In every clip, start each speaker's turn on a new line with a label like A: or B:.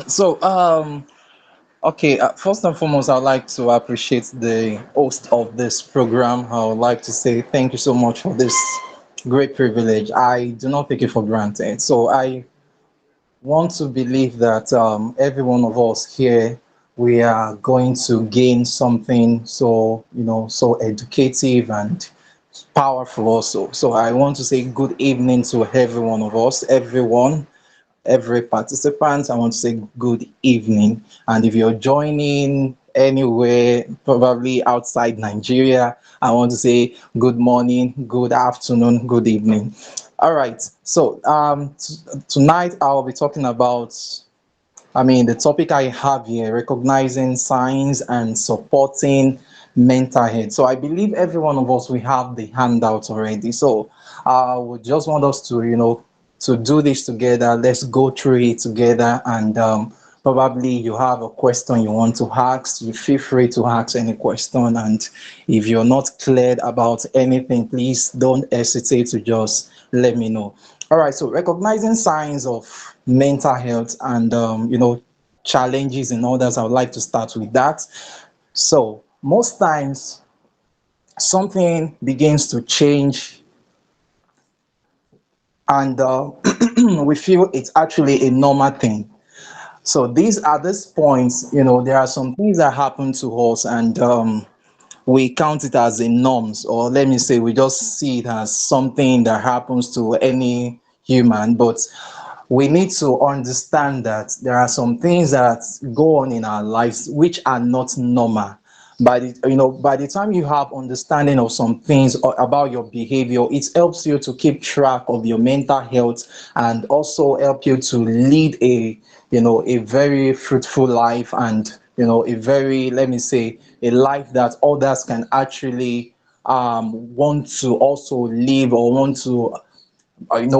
A: So, okay, first and foremost, I'd like to appreciate the host of this program. I would like to say thank you so much for this great privilege. I do not take it for granted. So, I want to believe that every one of us here, we are going to gain something so, so educative and powerful also. So, I want to say good evening to every one of us, every participant. I want to say good evening. And if you're joining anywhere, probably outside Nigeria, I want to say good morning, good afternoon, good evening. All right. So tonight I'll be talking about, the topic I have here, recognizing signs and supporting mental health. So I believe every one of us, we have the handout already. So I would just want us to, to do this together. Let's go through it together. And probably you have a question you want to ask, you feel free to ask any question. And if you're not cleared about anything, please don't hesitate to just let me know. All right, so recognizing signs of mental health and challenges in others, I would like to start with that. So most times something begins to change, and we feel it's actually a normal thing. So these at this points, there are some things that happen to us, and we count it as a norms, or let me say we just see it as something that happens to any human. But we need to understand that there are some things that go on in our lives which are not normal. By the time you have understanding of some things about your behavior, it helps you to keep track of your mental health, and also help you to lead a very fruitful life, and a very, let me say, a life that others can actually want to also live, or want to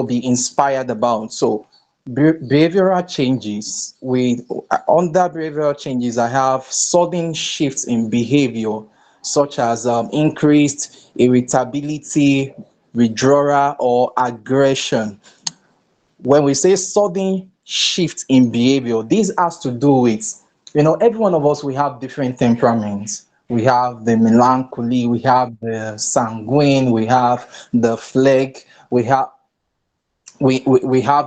A: be inspired about. So behavioral changes, with under behavioral changes, I have sudden shifts in behavior, such as increased irritability, withdrawal, or aggression. When we say sudden shift in behavior, this has to do with, every one of us, we have different temperaments. We have the melancholy, we have the sanguine, we have the phlegm, we have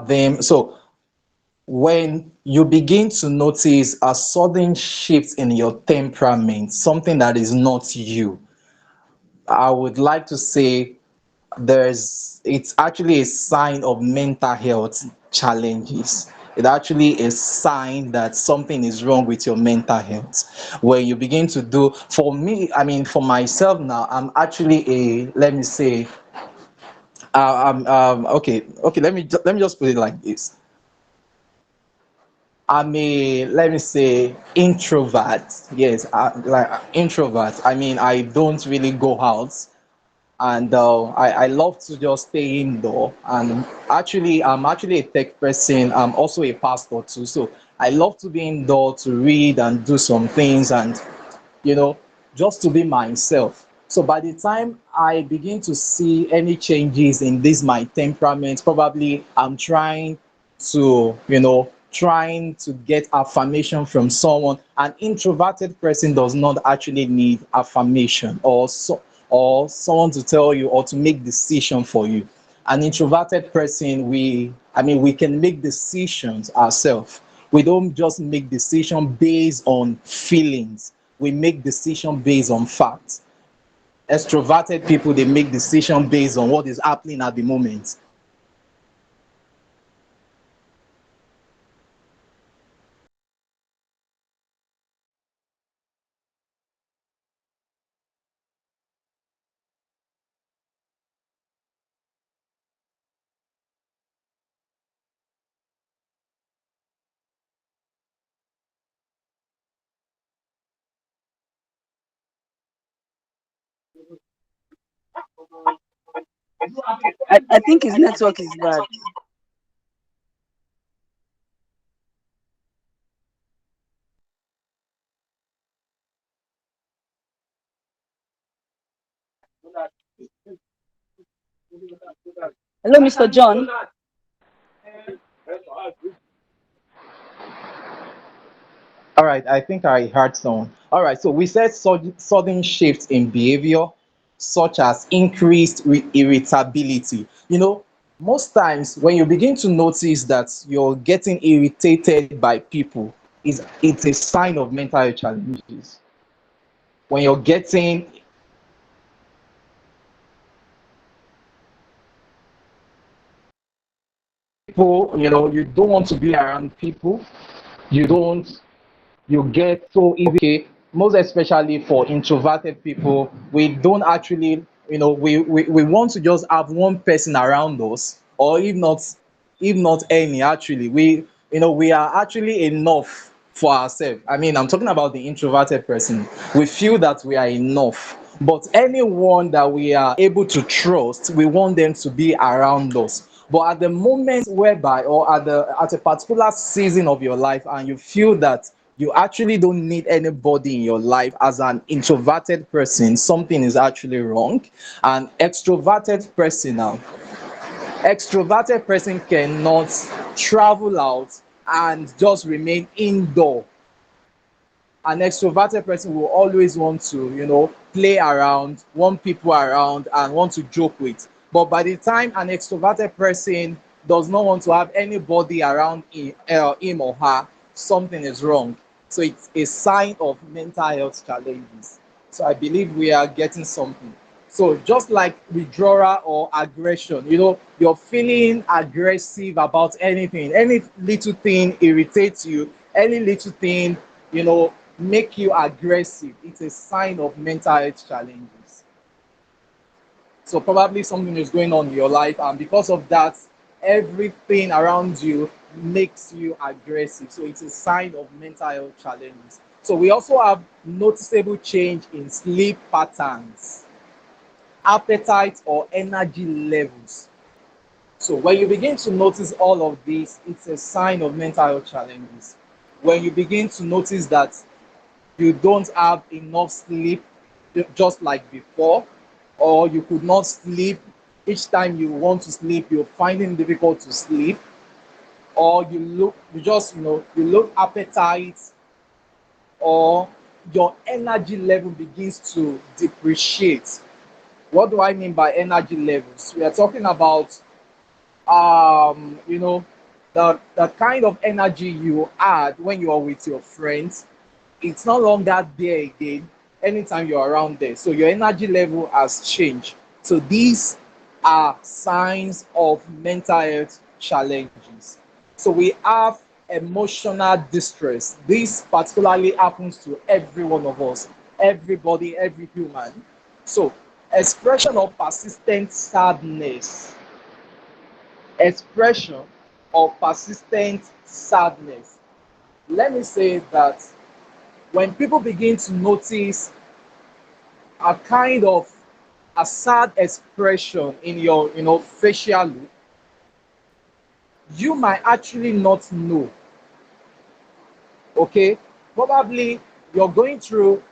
A: them. So when you begin to notice a sudden shift in your temperament, something that is not you, I would like to say it's actually a sign of mental health challenges. It's actually a sign that something is wrong with your mental health. When you begin to do, for me, for myself now, I'm actually a, let me say, okay, let me just put it like this. I'm a, let me say, introvert. Yes, like introvert. I don't really go out, and I love to just stay indoor. And actually, I'm actually a tech person. I'm also a pastor too. So I love to be indoor to read and do some things, and you know, just to be myself. So by the time I begin to see any changes in this my temperament, probably I'm trying to get affirmation from someone. An introverted person does not actually need affirmation, or someone to tell you, or to make decision for you. An introverted person, we can make decisions ourselves. We don't just make decision based on feelings. We make decision based on facts. Extroverted people, they make decision based on what is happening at the moment.
B: I think his network is bad. Hello, Mr. John.
A: All right, I think I heard some. All right, so we said sudden shifts in behavior, such as increased irritability. Most times when you begin to notice that you're getting irritated by people, it's a sign of mental health challenges. When you're getting people, you don't want to be around people, you don't you get so easy. Okay, most especially for introverted people, we don't actually, we want to just have one person around us, or if not any, actually we are actually enough for ourselves. I mean, I'm talking about the introverted person. We feel that we are enough, but anyone that we are able to trust, we want them to be around us. But at the moment whereby, or at a particular season of your life, and you feel that you actually don't need anybody in your life, as an introverted person, something is actually wrong. An extroverted person cannot travel out and just remain indoor. An extroverted person will always want to, play around, want people around, and want to joke with. But by the time an extroverted person does not want to have anybody around him or her, something is wrong. So it's a sign of mental health challenges. So I believe we are getting something. So just like withdrawal or aggression, you're feeling aggressive about anything. Any little thing irritates you, any little thing, make you aggressive. It's a sign of mental health challenges. So probably something is going on in your life, and because of that, everything around you makes you aggressive. So it's a sign of mental health challenges. So we also have noticeable change in sleep patterns, appetite, or energy levels. So when you begin to notice all of this, it's a sign of mental health challenges. When you begin to notice that you don't have enough sleep just like before, or you could not sleep, each time you want to sleep you're finding it difficult to sleep, or you look appetite, or your energy level begins to depreciate. What do I mean by energy levels? We are talking about um you know the kind of energy you had when you are with your friends. It's no longer there again anytime you're around there. So your energy level has changed. So these are signs of mental health challenges. So we have emotional distress. This particularly happens to every one of us, everybody, every human. So expression of persistent sadness, expression of persistent sadness. Let me say that when people begin to notice a kind of a sad expression in your facial look, you might actually not know. Okay, probably you're going through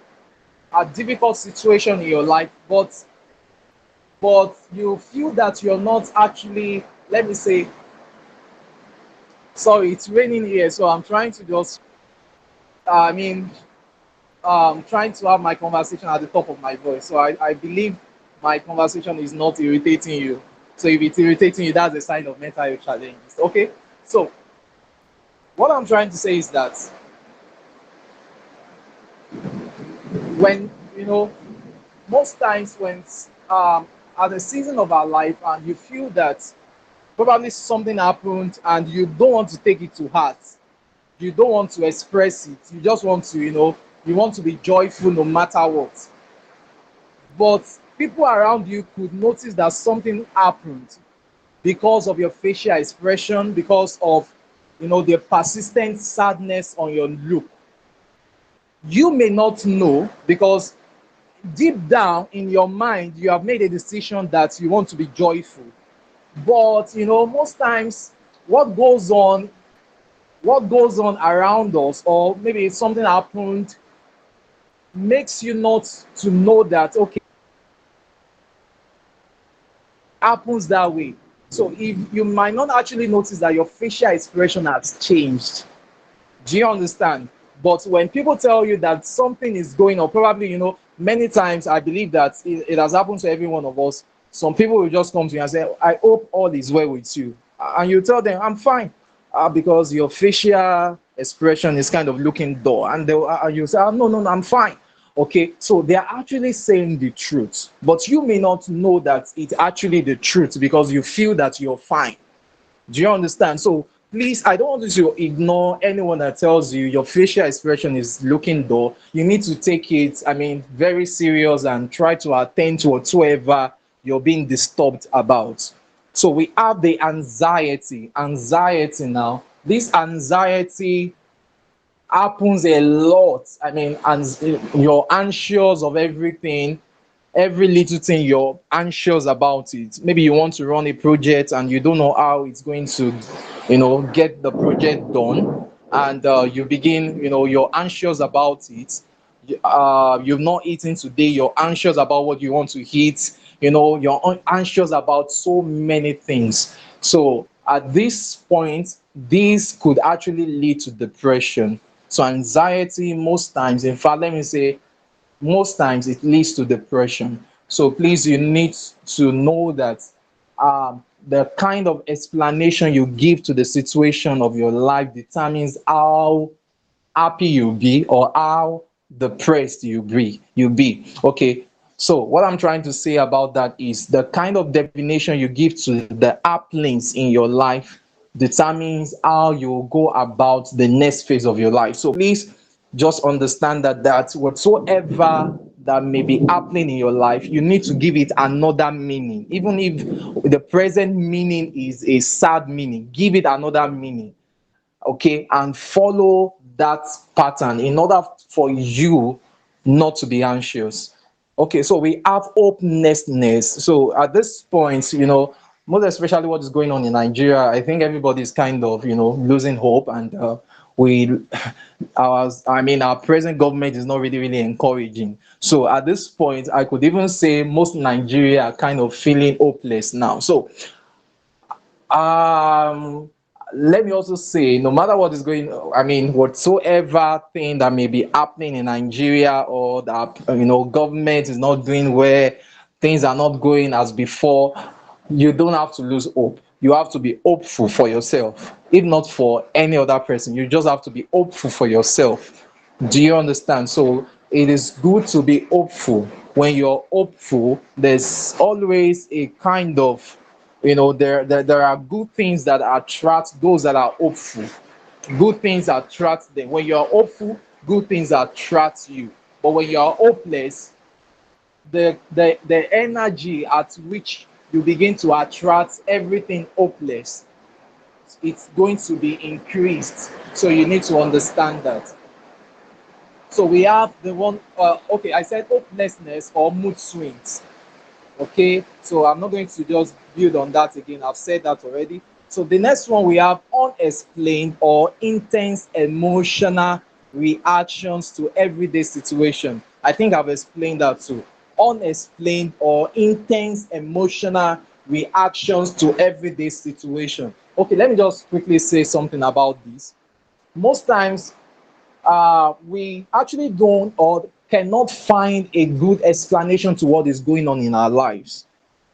A: a difficult situation in your life, but you feel that you're not actually, let me say, sorry, it's raining here, so I'm trying to just I mean trying to have my conversation at the top of my voice. So I believe my conversation is not irritating you. So if it's irritating you, that's a sign of mental health challenges. Okay. So what I'm trying to say is that when most times when at the season of our life and you feel that probably something happened and you don't want to take it to heart, you don't want to express it, you just want to you want to be joyful no matter what, but people around you could notice that something happened because of your facial expression, because of the persistent sadness on your look. You may not know because deep down in your mind you have made a decision that you want to be joyful, but most times what goes on what goes on around us, or maybe something happened, makes you not to know that okay, happens that way. So if you might not actually notice that your facial expression has changed. Do you understand? But when people tell you that something is going on, probably, many times I believe that it has happened to every one of us. Some people will just come to you and say, I hope all is well with you. And you tell them, I'm fine. Because your facial expression is kind of looking dull. And you say, no, no, no, I'm fine. Okay, so they are actually saying the truth, but you may not know that it's actually the truth because you feel that you're fine. Do you understand? So please, I don't want you to ignore anyone that tells you your facial expression is looking dull. You need to take it, I mean, very serious and try to attend to whatsoever you're being disturbed about. So we have the anxiety. Anxiety now. This anxiety happens a lot. I mean, and you're anxious of everything, every little thing you're anxious about it. Maybe you want to run a project and you don't know how it's going to, get the project done, and you begin, you're anxious about it. You've not eaten today, you're anxious about what you want to eat. You're anxious about so many things. So at this point, this could actually lead to depression. So anxiety, most times, in fact, let me say, most times it leads to depression. So please, you need to know that the kind of explanation you give to the situation of your life determines how happy you be or how depressed you be. Okay, so what I'm trying to say about that is the kind of definition you give to the happenings in your life determines how you go about the next phase of your life. So please just understand that whatsoever that may be happening in your life, you need to give it another meaning. Even if the present meaning is a sad meaning, give it another meaning. Okay, and follow that pattern in order for you not to be anxious. Okay, so we have hopelessness. So at this point, most especially what is going on in Nigeria, I think everybody is kind of, losing hope, and we our present government is not really really encouraging. So at this point, I could even say most Nigeria are kind of feeling hopeless now. So um let me also say, no matter what is going, I mean, whatsoever thing that may be happening in Nigeria, or that government is not doing well, things are not going as before, you don't have to lose hope. You have to be hopeful for yourself, if not for any other person. You just have to be hopeful for yourself. Do you understand? So it is good to be hopeful. When you're hopeful, there's always a kind of, there are good things that attract those that are hopeful. Good things attract them. When you're hopeful, good things attract you. But when you're hopeless, the energy at which you begin to attract everything hopeless, it's going to be increased. So you need to understand that. So we have the one, okay, I said hopelessness or mood swings. Okay, so I'm not going to just build on that again. I've said that already. So the next one, we have unexplained or intense emotional reactions to everyday situation. I think I've explained that too. Unexplained or intense emotional reactions to everyday situation. Okay, let me just quickly say something about this. Most times we actually don't or cannot find a good explanation to what is going on in our lives.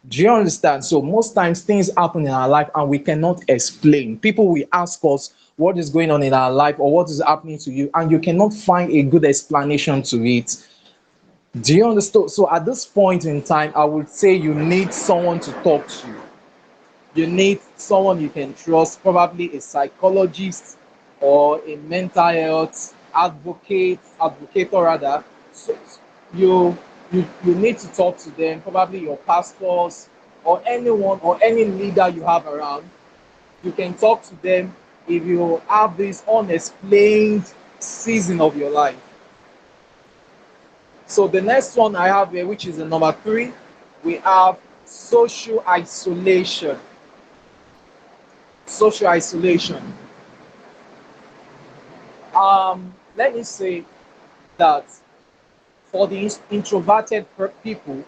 A: Do you understand? So most times things happen in our life and we cannot explain. People will ask us what is going on in our life or what is happening to you, and you cannot find a good explanation to it. Do you understand? So at this point in time, I would say you need someone to talk to. You need someone you can trust, probably a psychologist or a mental health advocator rather. So you need to talk to them, probably your pastors or anyone or any leader you have around. You can talk to them if you have this unexplained season of your life. So the next one I have here, which is the number three, we have social isolation. Social isolation. Let me say that for the introverted people,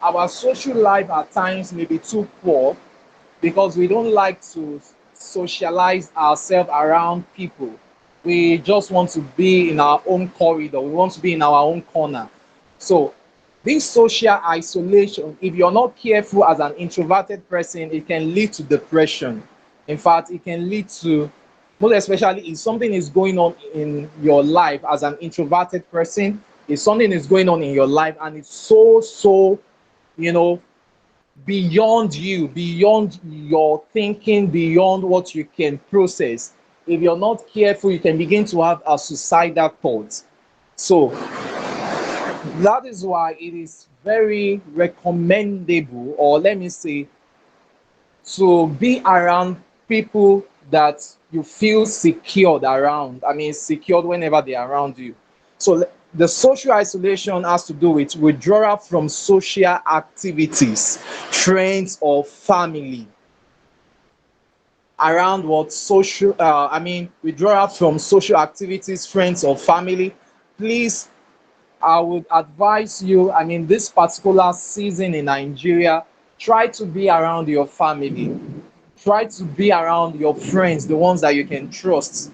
A: our social life at times may be too poor because we don't like to socialize ourselves around people. We just want to be in our own corridor. We want to be in our own corner. So this social isolation, if you're not careful as an introverted person, it can lead to depression. In fact, it can lead to, most especially if something is going on in your life as an introverted person, if something is going on in your life and it's so, you know, beyond you, beyond your thinking, beyond what you can process. If you're not careful, you can begin to have a suicidal thought. So that is why it is very recommendable, or let me say, to be around people that you feel secured around. I mean, secured whenever they're around you. So the social isolation has to do with withdrawal from social activities, friends or family around what social, I mean, withdrawal from social activities, friends or family. Please, I would advise you, I mean, this particular season in Nigeria, try to be around your family. Try to be around your friends, the ones that you can trust.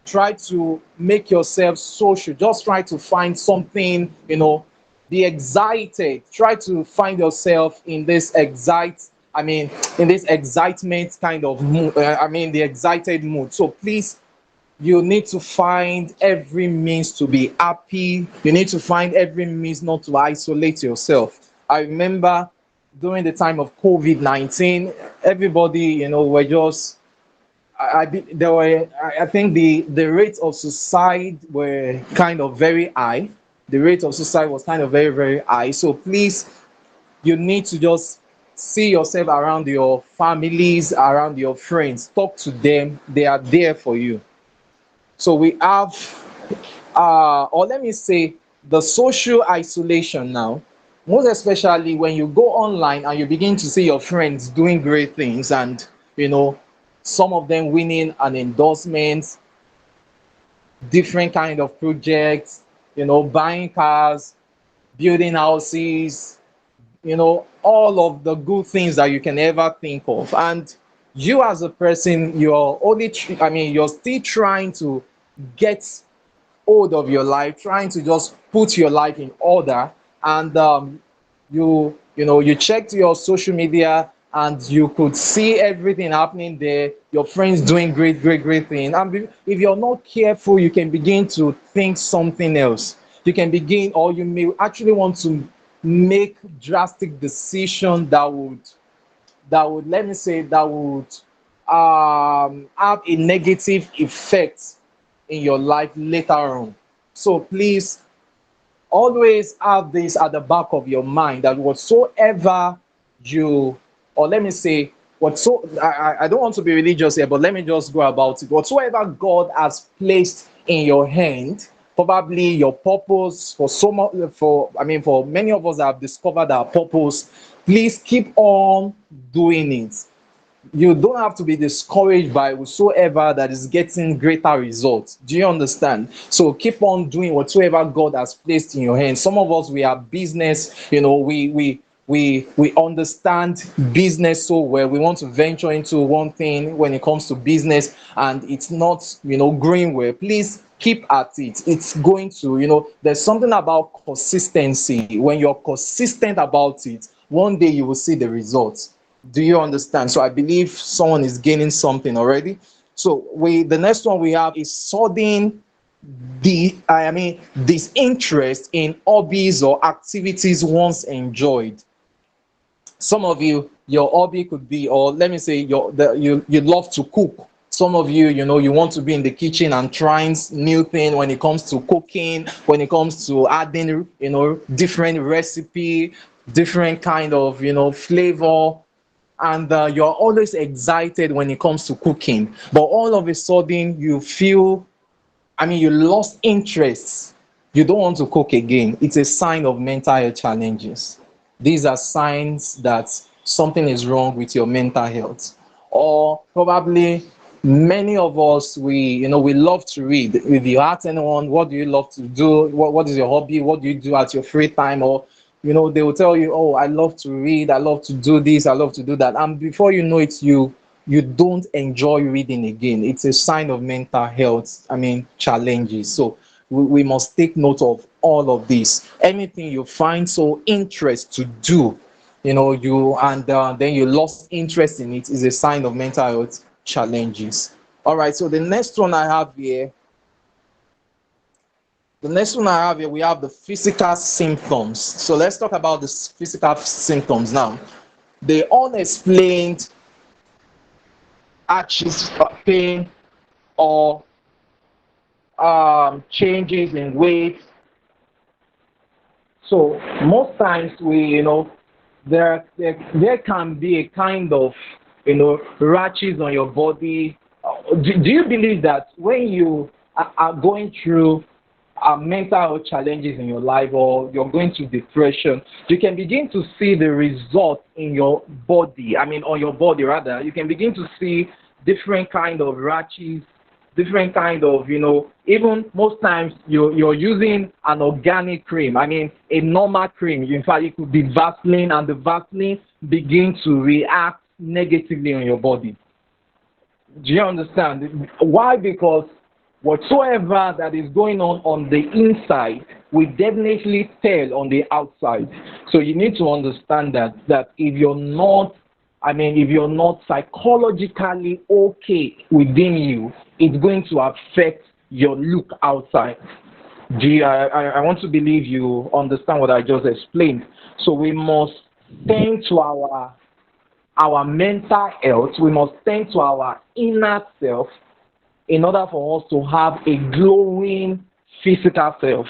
A: Try to make yourself social. Just try to find something, be excited. Try to find yourself in this I mean, in this excitement kind of mood. I mean, the excited mood. So please, you need to find every means to be happy. You need to find every means not to isolate yourself. I remember during the time of COVID-19, everybody, were just, there were, I think the rates of suicide were kind of very high. The rate of suicide was kind of very, very high. So please, you need to just see yourself around your families, around your friends. Talk to them. They are there for you. So we have, or let me say, the social isolation now. Most especially when you go online and you begin to see your friends doing great things, and you know some of them winning an endorsement, different kind of projects, buying cars, building houses, all of the good things that you can ever think of. And you as a person, I mean, you're still trying to get hold of your life, trying to just put your life in order. And you checked your social media and you could see everything happening there, your friends doing great thing. And if you're not careful, you can begin to think something else. You can begin, or you may actually want to make drastic decision that would, let me say, that would have a negative effect in your life later on. So please, always have this at the back of your mind, that whatsoever you, or let me say, I don't want to be religious here, but let me just go about it. Whatsoever God has placed in your hand, probably your purpose, for many of us that have discovered our purpose, please keep on doing it. You don't have to be discouraged by whatsoever that is getting greater results. Do you understand? So keep on doing whatsoever God has placed in your hands. Some of us, we are business, we understand business so well. We want to venture into one thing when it comes to business, and it's not, growing well. Please keep at it. It's going to, there's something about consistency. When you're consistent about it, one day you will see the results. Do you understand? So I believe someone is gaining something already. So the next one we have is sudden this interest in hobbies or activities once enjoyed. Some of you, your hobby could be, or let me say, you love to cook. Some of you, you want to be in the kitchen and trying new thing when it comes to cooking, when it comes to adding, different recipe, different kind of, flavor. And you're always excited when it comes to cooking, but all of a sudden you feel, you lost interest. You don't want to cook again. It's a sign of mental health challenges. These are signs that something is wrong with your mental health. Or probably many of us, we love to read. If you ask anyone, what do you love to do? What is your hobby? What do you do at your free time? Or they will tell you, oh, I love to read, I love to do this, I love to do that. And before you know it, you don't enjoy reading again, it's a sign of mental health, challenges. So we must take note of all of this. Anything you find so interest to do, you and then you lost interest in it, is a sign of mental health challenges. All right, so the next one I have here, we have the physical symptoms. So let's talk about the physical symptoms now. The unexplained arches, pain, or changes in weight. So most times there can be a kind of rashes on your body. Do you believe that when you are going through mental health challenges in your life, or you're going through depression, you can begin to see the result in your body, on your body rather. You can begin to see different kind of rashes, different kind of, even most times you're using an organic cream, a normal cream. In fact, it could be Vaseline, and the Vaseline begin to react negatively on your body. Do you understand? Why? Because whatsoever that is going on the inside will definitely tell on the outside. So you need to understand that if you're not psychologically okay within you, it's going to affect your look outside. I want to believe you understand what I just explained. So we must tend to our mental health. We must tend to our inner self in order for us to have a glowing physical self.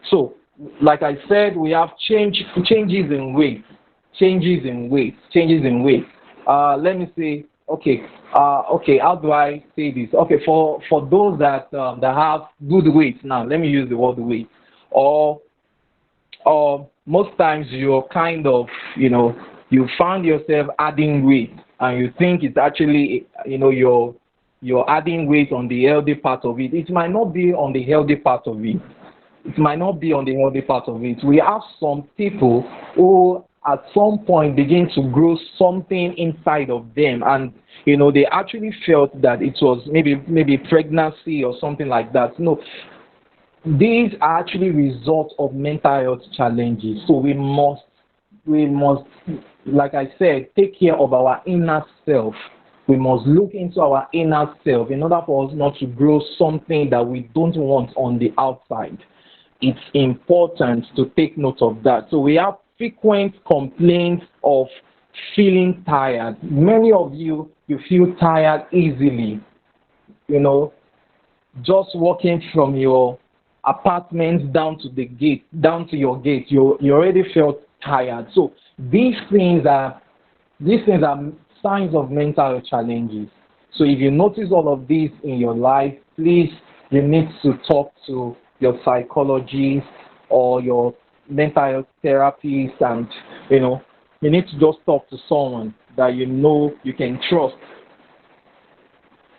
A: So, like I said, we have changes in weight, changes in weight. Let me say, okay. How do I say this? Okay, for those that have good weight. Now, let me use the word weight. Or most times you're kind of, you found yourself adding weight, and you think it's actually, you're adding weight on the healthy part of it. It might not be on the healthy part of it. We have some people who at some point begin to grow something inside of them, and they actually felt that it was maybe pregnancy or something like that. No, these are actually results of mental health challenges. So we must, like I said, take care of our inner self. We must look into our inner self in order for us not to grow something that we don't want on the outside. It's important to take note of that. So we have frequent complaints of feeling tired. Many of you feel tired easily. Just walking from your apartment down to your gate, you already felt tired. So these things are signs of mental health challenges. So if you notice all of these in your life, please, you need to talk to your psychologist or your mental health therapist, and you need to just talk to someone that you can trust.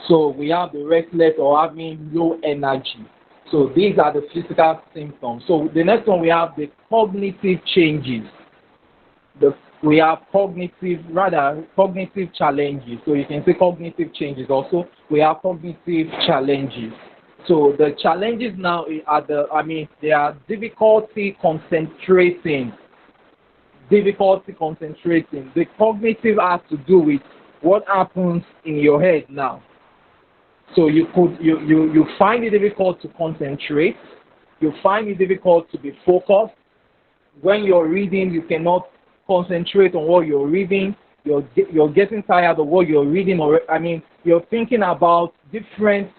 A: So we have the restless or having low energy. So these are the physical symptoms. So the next one, we have the cognitive changes. We have cognitive challenges. So you can say cognitive changes also. We have cognitive challenges. So the challenges now they are difficulty concentrating. The cognitive has to do with what happens in your head now. So you find it difficult to concentrate. You find it difficult to be focused. When you're reading, you cannot concentrate on what you're reading. You're getting tired of what you're reading, or you're thinking about different,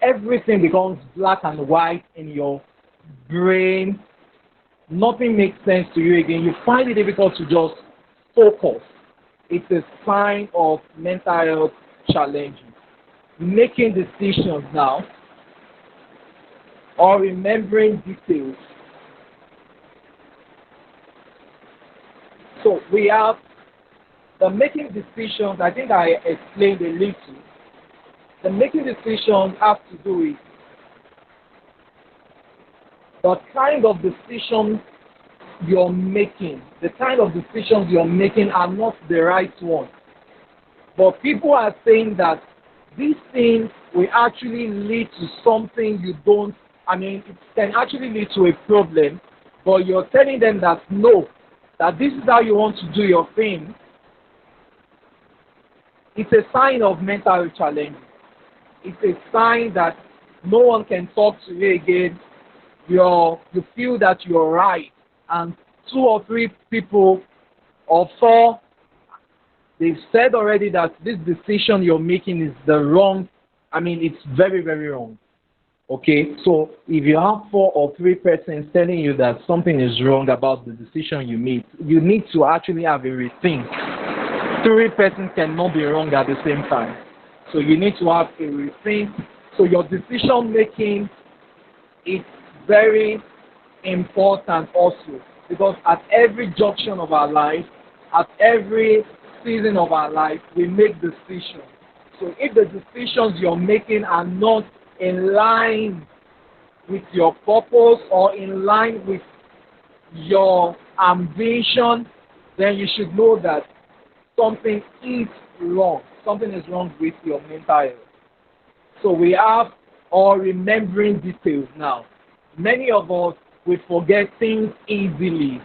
A: everything becomes black and white in your brain. Nothing makes sense to you again. You find it difficult to just focus. It's a sign of mental health challenges. Making decisions now, or remembering details. So we have the making decisions. I think I explained a little. The making decisions have to do with the kind of decisions you're making. The kind of decisions you're making are not the right ones.
C: But people are saying that this thing will actually lead to something you don't, I mean, it can actually lead to a problem, but you're telling them that no, that this is how you want to do your thing. It's a sign of mental health challenge. It's a sign that no one can talk to you again. You feel that you're right, and two or three people or four, they've said already that this decision you're making is the wrong. I mean, it's very, very wrong. Okay, so if you have four or three persons telling you that something is wrong about the decision you made, you need to actually have a rethink. Three persons cannot be wrong at the same time. So you need to have a rethink. So your decision making is very important also, because at every junction of our life, at every season of our life, we make decisions. So if the decisions you're making are not in line with your purpose or in line with your ambition, then you should know that something is wrong. Something is wrong with your mental health. So we have our remembering details now. Many of us, we forget things easily.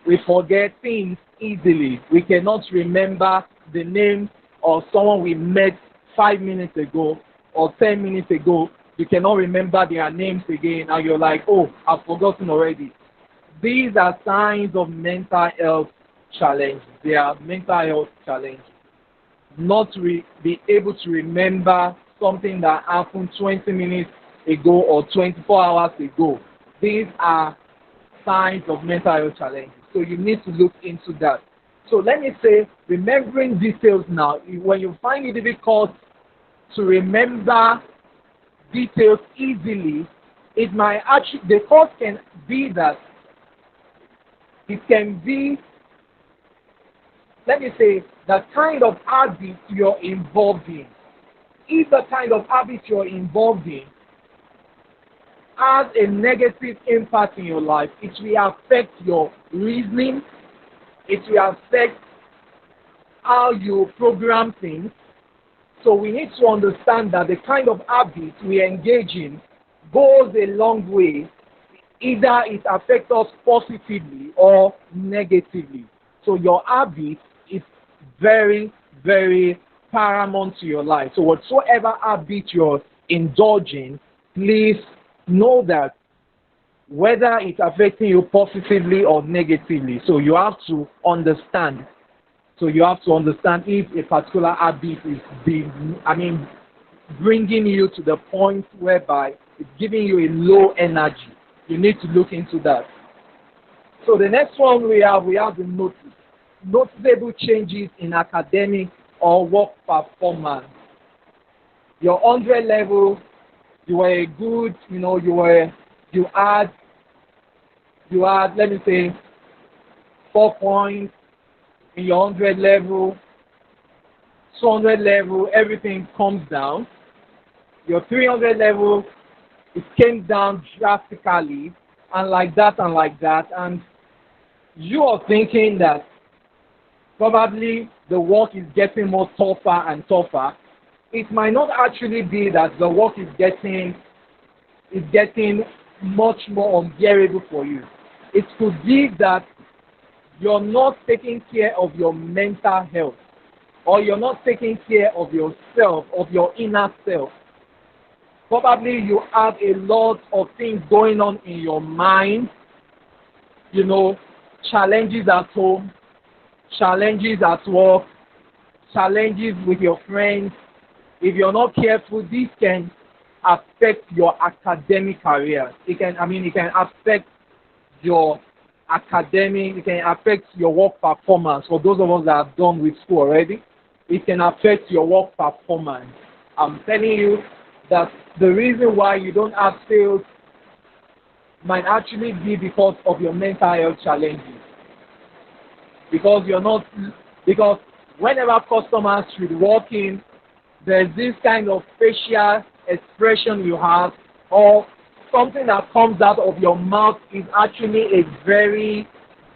C: We forget things easily. We cannot remember the name of someone we met 5 minutes ago or 10 minutes ago. You cannot remember their names again, and you're like, oh, I've forgotten already. These are signs of mental health challenge. They are mental health challenges. Not to be able to remember something that happened 20 minutes ago or 24 hours ago. These are signs of mental health challenges. So you need to look into that. So let me say, remembering details now. When you find it difficult to remember details easily, it might actually, the cause can be that it can be, let me say, the kind of habit you're involved in. If the kind of habit you're involved in has a negative impact in your life, it will affect your reasoning, it will affect how you program things. So we need to understand that the kind of habit we engage in goes a long way. Either it affects us positively or negatively. So your habit is very, very paramount to your life. So whatsoever habit you're indulging, please know that whether it's affecting you positively or negatively. So you have to understand. So you have to understand if a particular habit is bringing you to the point whereby it's giving you a low energy. You need to look into that. So the next one we have the noticeable changes in academic or work performance. Your 100 level, you were a good, you had, let me say, 4 points in your 100 level, 200 level, everything comes down. Your 300 level, it came down drastically, and like that, and you are thinking that probably the work is getting more tougher and tougher. It might not actually be that the work is getting much more unbearable for you. It could be that you're not taking care of your mental health, or you're not taking care of yourself, of your inner self. Probably you have a lot of things going on in your mind, challenges at home, challenges at work, challenges with your friends. If you're not careful, this can affect your academic career. It can affect your academic, it can affect your work performance. For those of us that have done with school already, it can affect your work performance. I'm telling you that the reason why you don't have sales might actually be because of your mental health challenges. Because whenever customers should walk in, there's this kind of facial expression you have, or something that comes out of your mouth is actually a very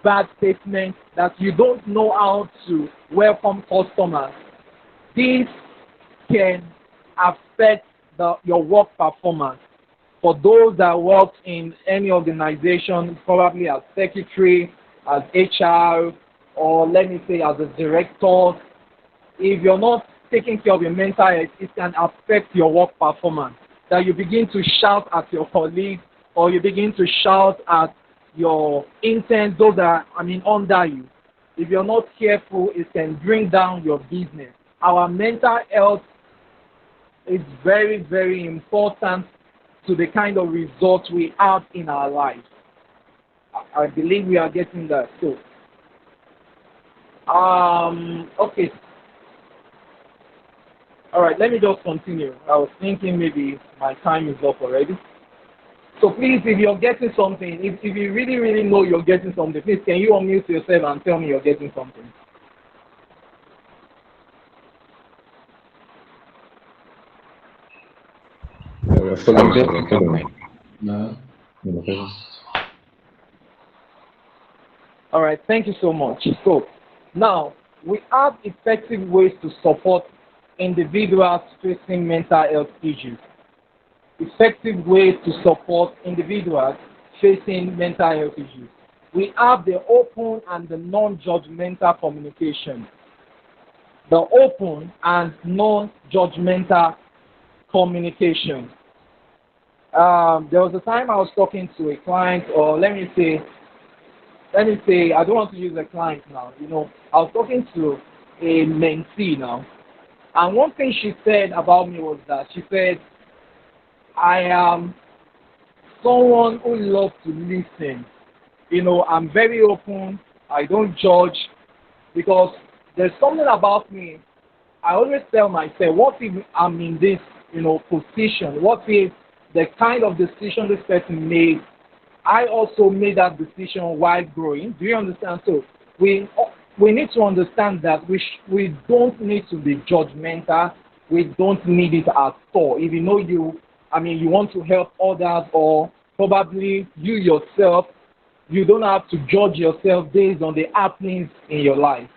C: bad statement that you don't know how to welcome customers. this can affect your work performance. For those that work in any organization, probably as secretary, as HR, or let me say as a director, if you're not taking care of your mental health, it can affect your work performance. That you begin to shout at your colleagues, or you begin to shout at your interns, those that are, under you. If you're not careful, it can bring down your business. Our mental health is very, very important to the kind of results we have in our lives. I believe we are getting that. So, okay. All right, let me just continue. I was thinking maybe my time is up already. So please, if you're getting something, if you really, really know you're getting something, please can you unmute yourself and tell me you're getting something?
D: Yeah, we're
A: I'm
D: following, sir.
A: good.
D: We're following. No. Okay.
C: All right, thank you so much. So now we have effective ways to support individuals facing mental health issues. Effective ways to support individuals facing mental health issues. We have the open and the non-judgmental communication. The open and non-judgmental communication. There was a time I was talking to a client, or let me say, I don't want to use a client now. I was talking to a mentee now, and one thing she said about me was that she said, I am someone who loves to listen. I'm very open. I don't judge, because there's something about me. I always tell myself, what if I'm in this, position? What if the kind of decision this person made, I also made that decision while growing? Do you understand? So we need to understand that we don't need to be judgmental. We don't need it at all. If you know you want to help others, or probably you yourself, you don't have to judge yourself based on the happenings in your life.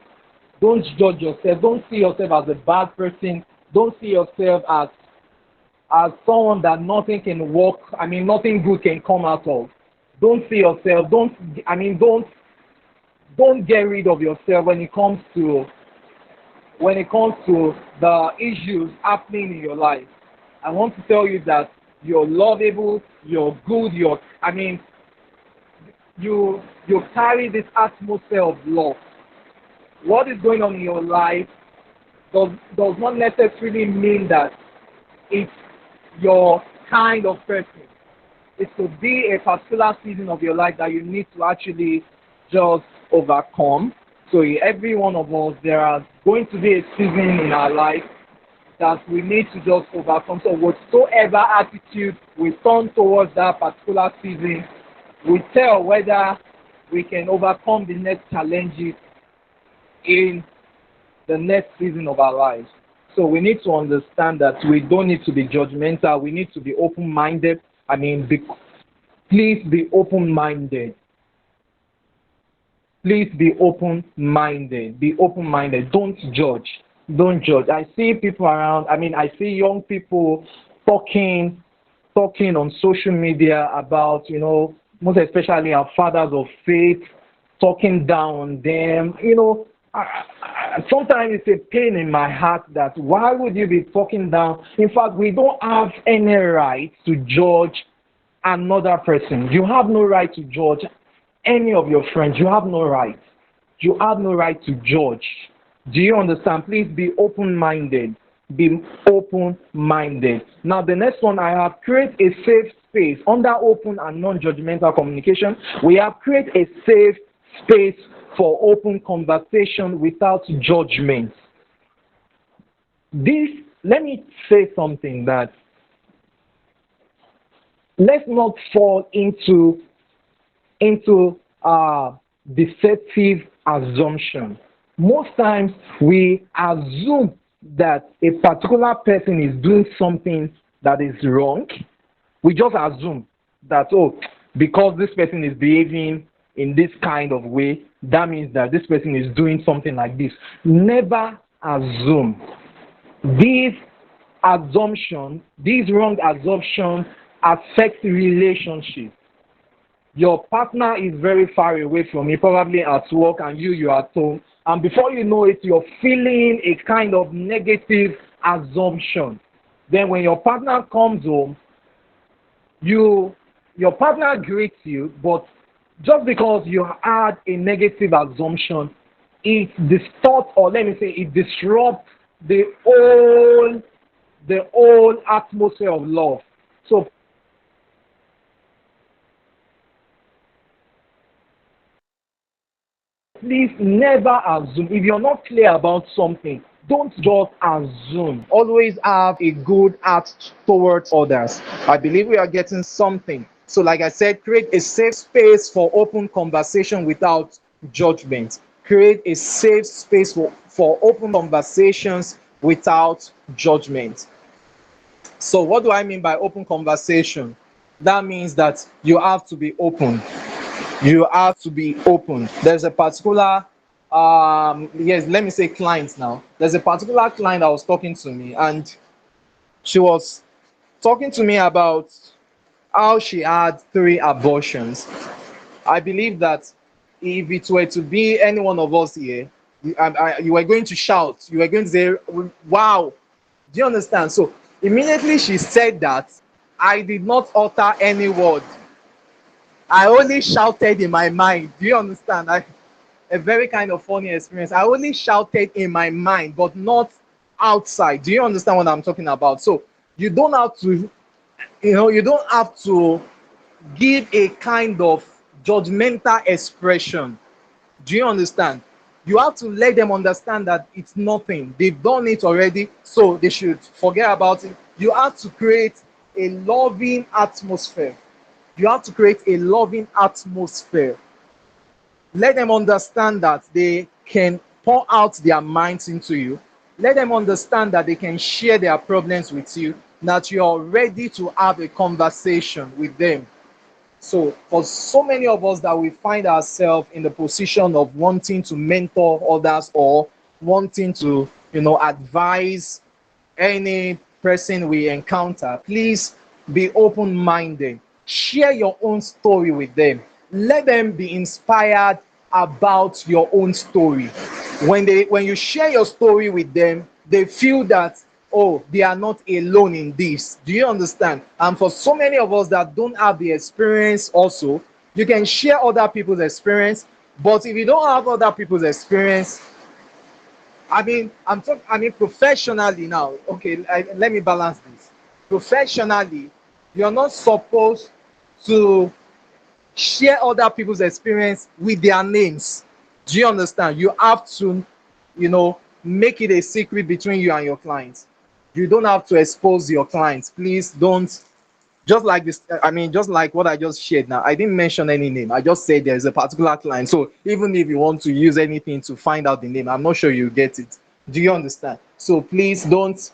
C: Don't judge yourself. Don't see yourself as a bad person. Don't see yourself as someone that nothing can work. Nothing good can come out of. Don't see yourself. Don't get rid of yourself when it comes to the issues happening in your life. I want to tell you that you're lovable, you're good, you carry this atmosphere of love. What is going on in your life does not necessarily mean that it's your kind of person. It could be a particular season of your life that you need to actually just overcome. So in every one of us, there are going to be a season in our life that we need to just overcome. So whatsoever attitude we turn towards that particular season, we tell whether we can overcome the next challenges in the next season of our lives. So we need to understand that we don't need to be judgmental. We need to be open-minded. Please be open-minded. Please be open-minded. Be open-minded. Don't judge. Don't judge. I see people around. I see young people talking on social media about, most especially our fathers of faith, talking down on them. Sometimes it's a pain in my heart that why would you be talking down? In fact, we don't have any right to judge another person. You have no right to judge any of your friends. You have no right. You have no right to judge. Do you understand? Please be open-minded. Be open-minded. Now, the next one I have, create a safe space. Under open and non-judgmental communication, we have create a safe space for open conversation without judgment. Let me say something that let's not fall into deceptive assumption. Most times we assume that a particular person is doing something that is wrong. We just assume that, because this person is behaving in this kind of way, that means that this person is doing something like this. Never assume. These assumptions, these wrong assumptions affect relationships. Your partner is very far away from you, probably at work, and you are at home. And before you know it, you're feeling a kind of negative assumption. Then when your partner comes home, your partner greets you, but just because you had a negative assumption, it distorts, or let me say it disrupts the whole atmosphere of love. So please never assume. If you're not clear about something, don't just assume. Always have a good heart towards others. I believe we are getting something. So, like I said, create a safe space for open conversation without judgment. Create a safe space for open conversations without judgment. So, what do I mean by open conversation? That means that you have to be open. You have to be open. There's a particular yes, let me say client now. There's a particular client that was talking to me, and she was talking to me about how she had 3 abortions. I believe that if it were to be any one of us here, you were going to shout, you were going to say, wow. Do you understand? So immediately she said that, I did not utter any word. I only shouted in my mind. Do you understand? A very kind of funny experience. I only shouted in my mind, but not outside. Do you understand what I'm talking about? So you don't have to, you don't have to give a kind of judgmental expression. Do you understand? You have to let them understand that it's nothing. They've done it already, so they should forget about it. You have to create a loving atmosphere. You have to create a loving atmosphere. Let them understand that they can pour out their minds into you. Let them understand that they can share their problems with you, that you are ready to have a conversation with them. So, for so many of us that we find ourselves in the position of wanting to mentor others or wanting to, advise any person we encounter, please be open minded. Share your own story with them. Let them be inspired about your own story. When you share your story with them, they feel that, oh, they are not alone in this. Do you understand? And for so many of us that don't have the experience also, you can share other people's experience. But if you don't have other people's experience, professionally now. Okay, let me balance this. Professionally, you're not supposed to share other people's experience with their names. Do you understand? You have to, make it a secret between you and your clients. You don't have to expose your clients. Please don't. Just like this, just like what I just shared now. I didn't mention any name. I just said there's a particular client. So even if you want to use anything to find out the name, I'm not sure you get it. Do you understand? So please don't,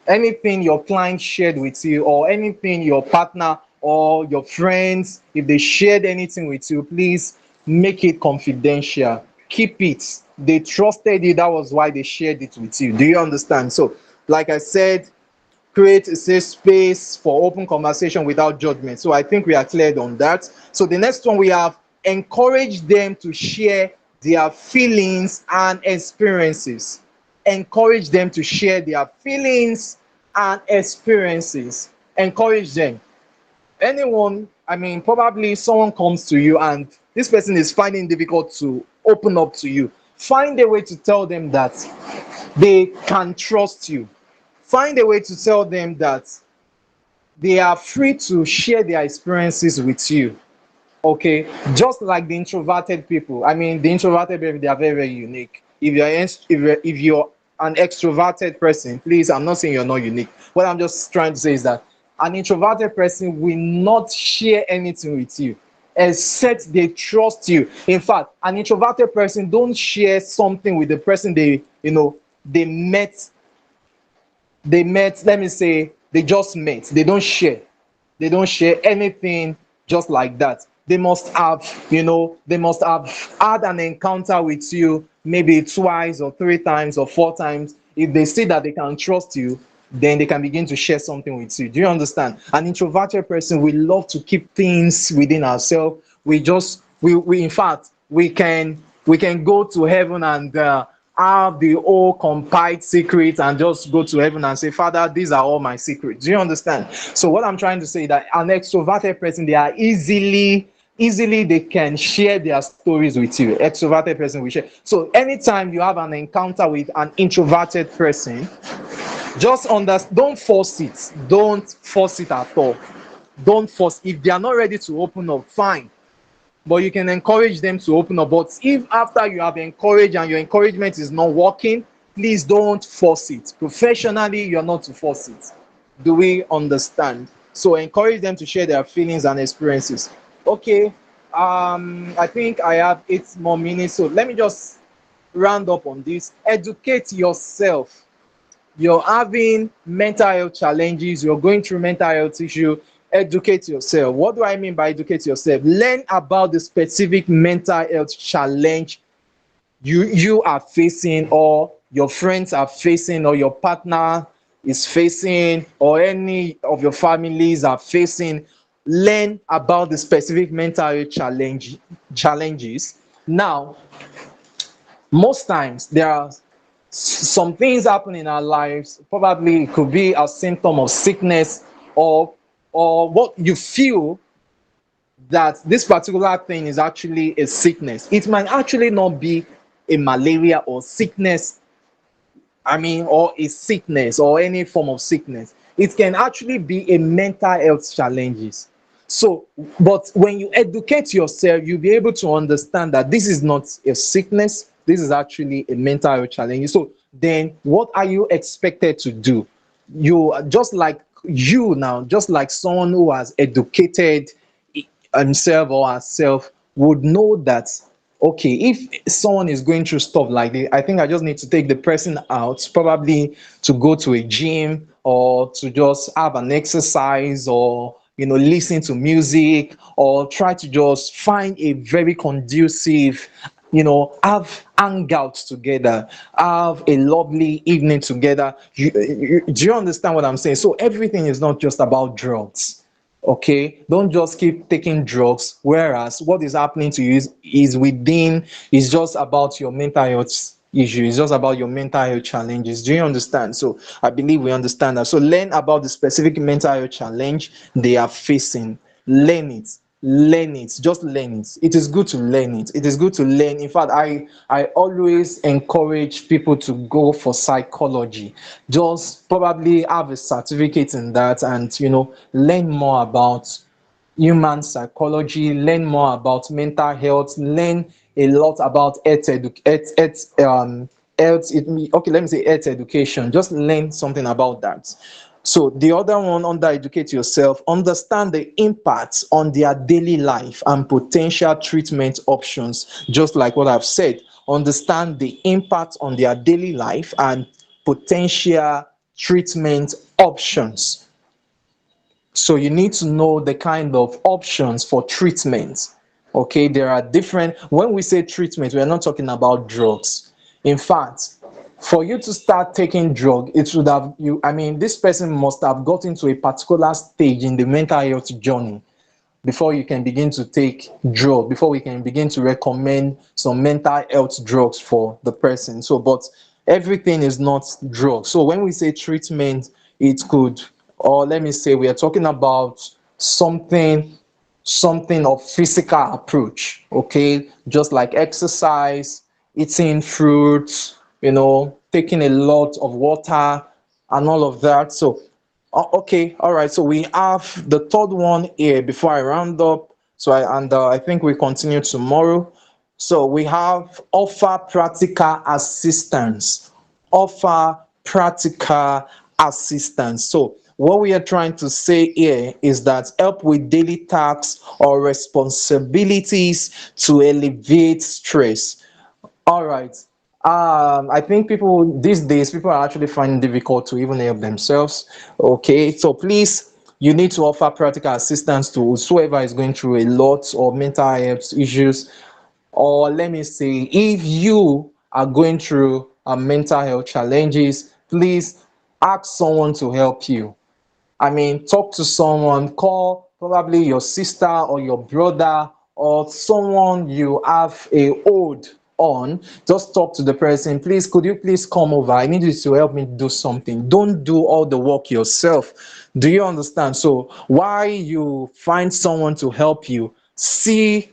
C: anything your client shared with you, or anything your partner or your friends, if they shared anything with you, please make it confidential. Keep it. They trusted you. That was why they shared it with you. Do you understand? So, like I said, create a safe space for open conversation without judgment. So I think we are cleared on that. So the next one we have, encourage them to share their feelings and experiences. Encourage them to share their feelings and experiences. Encourage them. Anyone, probably someone comes to you and this person is finding it difficult to open up to you. Find a way to tell them that they can trust you. Find a way to tell them that they are free to share their experiences with you. Okay, just like the introverted people. The introverted people, they are very, very unique. If you're an extroverted person, please, I'm not saying you're not unique. What I'm just trying to say is that an introverted person will not share anything with you except they trust you. In fact, an introverted person don't share something with the person they met. Let me say, they just met. They don't share anything just like that. They must have had an encounter with you maybe twice or 3 times or 4 times
A: if they see that they can trust you, then they can begin to share something with you. Do you understand? An introverted person, we love to keep things within ourselves. We in fact, we can go to heaven and have the whole compiled secret and just go to heaven and say, Father, these are all my secrets. Do you understand? So what I'm trying to say is that an extroverted person, they are easily they can share their stories with you. Extroverted person will share. So anytime you have an encounter with an introverted person, just understand, don't force it at all. Don't force. If they are not ready to open up, fine, but you can encourage them to open up. But if after you have encouraged and your encouragement is not working, please don't force it. Professionally, you're not to force it. Do we understand? So encourage them to share their feelings and experiences. Okay. I think I have 8 more minutes, so let me just round up on this. Educate yourself. You're having mental health challenges, you're going through mental health issue. Educate yourself. What do I mean by educate yourself? Learn about the specific mental health challenge you are facing, or your friends are facing, or your partner is facing, or any of your families are facing. Learn about the specific mental health challenges. Now, most times there are some things happen in our lives. Probably it could be a symptom of sickness, or what you feel that this particular thing is actually a sickness. It might actually not be a malaria or sickness, or a sickness or any form of sickness. It can actually be a mental health challenges. So, but when you educate yourself, you'll be able to understand that this is not a sickness, this is actually a mental health challenge. So then what are you expected to do? You just like someone who has educated himself or herself would know that, okay, if someone is going through stuff like this, I think I just need to take the person out, probably to go to a gym, or to just have an exercise, or listen to music, or try to just find a very conducive, have hangouts together, have a lovely evening together. Do you understand what I'm saying? So everything is not just about drugs. Okay, don't just keep taking drugs, whereas what is happening to you is just about your mental health issue. It's just about your mental health challenges. Do you understand? So I believe we understand that. So learn about the specific mental health challenge they are facing. Learn it, just learn it. It is good to learn it. It is good to learn. In fact, I always encourage people to go for psychology. Just probably have a certificate in that, and learn more about human psychology, learn more about mental health, learn a lot about okay, let me say health education. Just learn something about that. So the other one, under educate yourself, understand the impacts on their daily life and potential treatment options. Just like what I've said, understand the impact on their daily life and potential treatment options. So you need to know the kind of options for treatment. Okay, there are different. When we say treatment, we are not talking about drugs. In fact, for you to start taking drug, it should have this person must have gotten to a particular stage in the mental health journey before you can begin to take drug, before we can begin to recommend some mental health drugs for the person. So, but everything is not drugs. So when we say treatment, it could, or let me say, we are talking about something of physical approach. Okay, just like exercise, eating fruits, taking a lot of water and all of that. So okay, all right, so we have the third one here before I round up. So I think we continue tomorrow. So we have offer practical assistance. Offer practical assistance. So what we are trying to say here is that help with daily tasks or responsibilities to alleviate stress. All right. I think these days people are actually finding it difficult to even help themselves. Okay, so please, you need to offer practical assistance to whoever is going through a lot of mental health issues. Or let me say, if you are going through mental health challenges, please ask someone to help you. I mean, talk to someone, call probably your sister or your brother or someone you have a hold on. Just talk to the person. Please, could you please come over? I need you to help me do something. Don't do all the work yourself. Do you understand? So, why you find someone to help you, see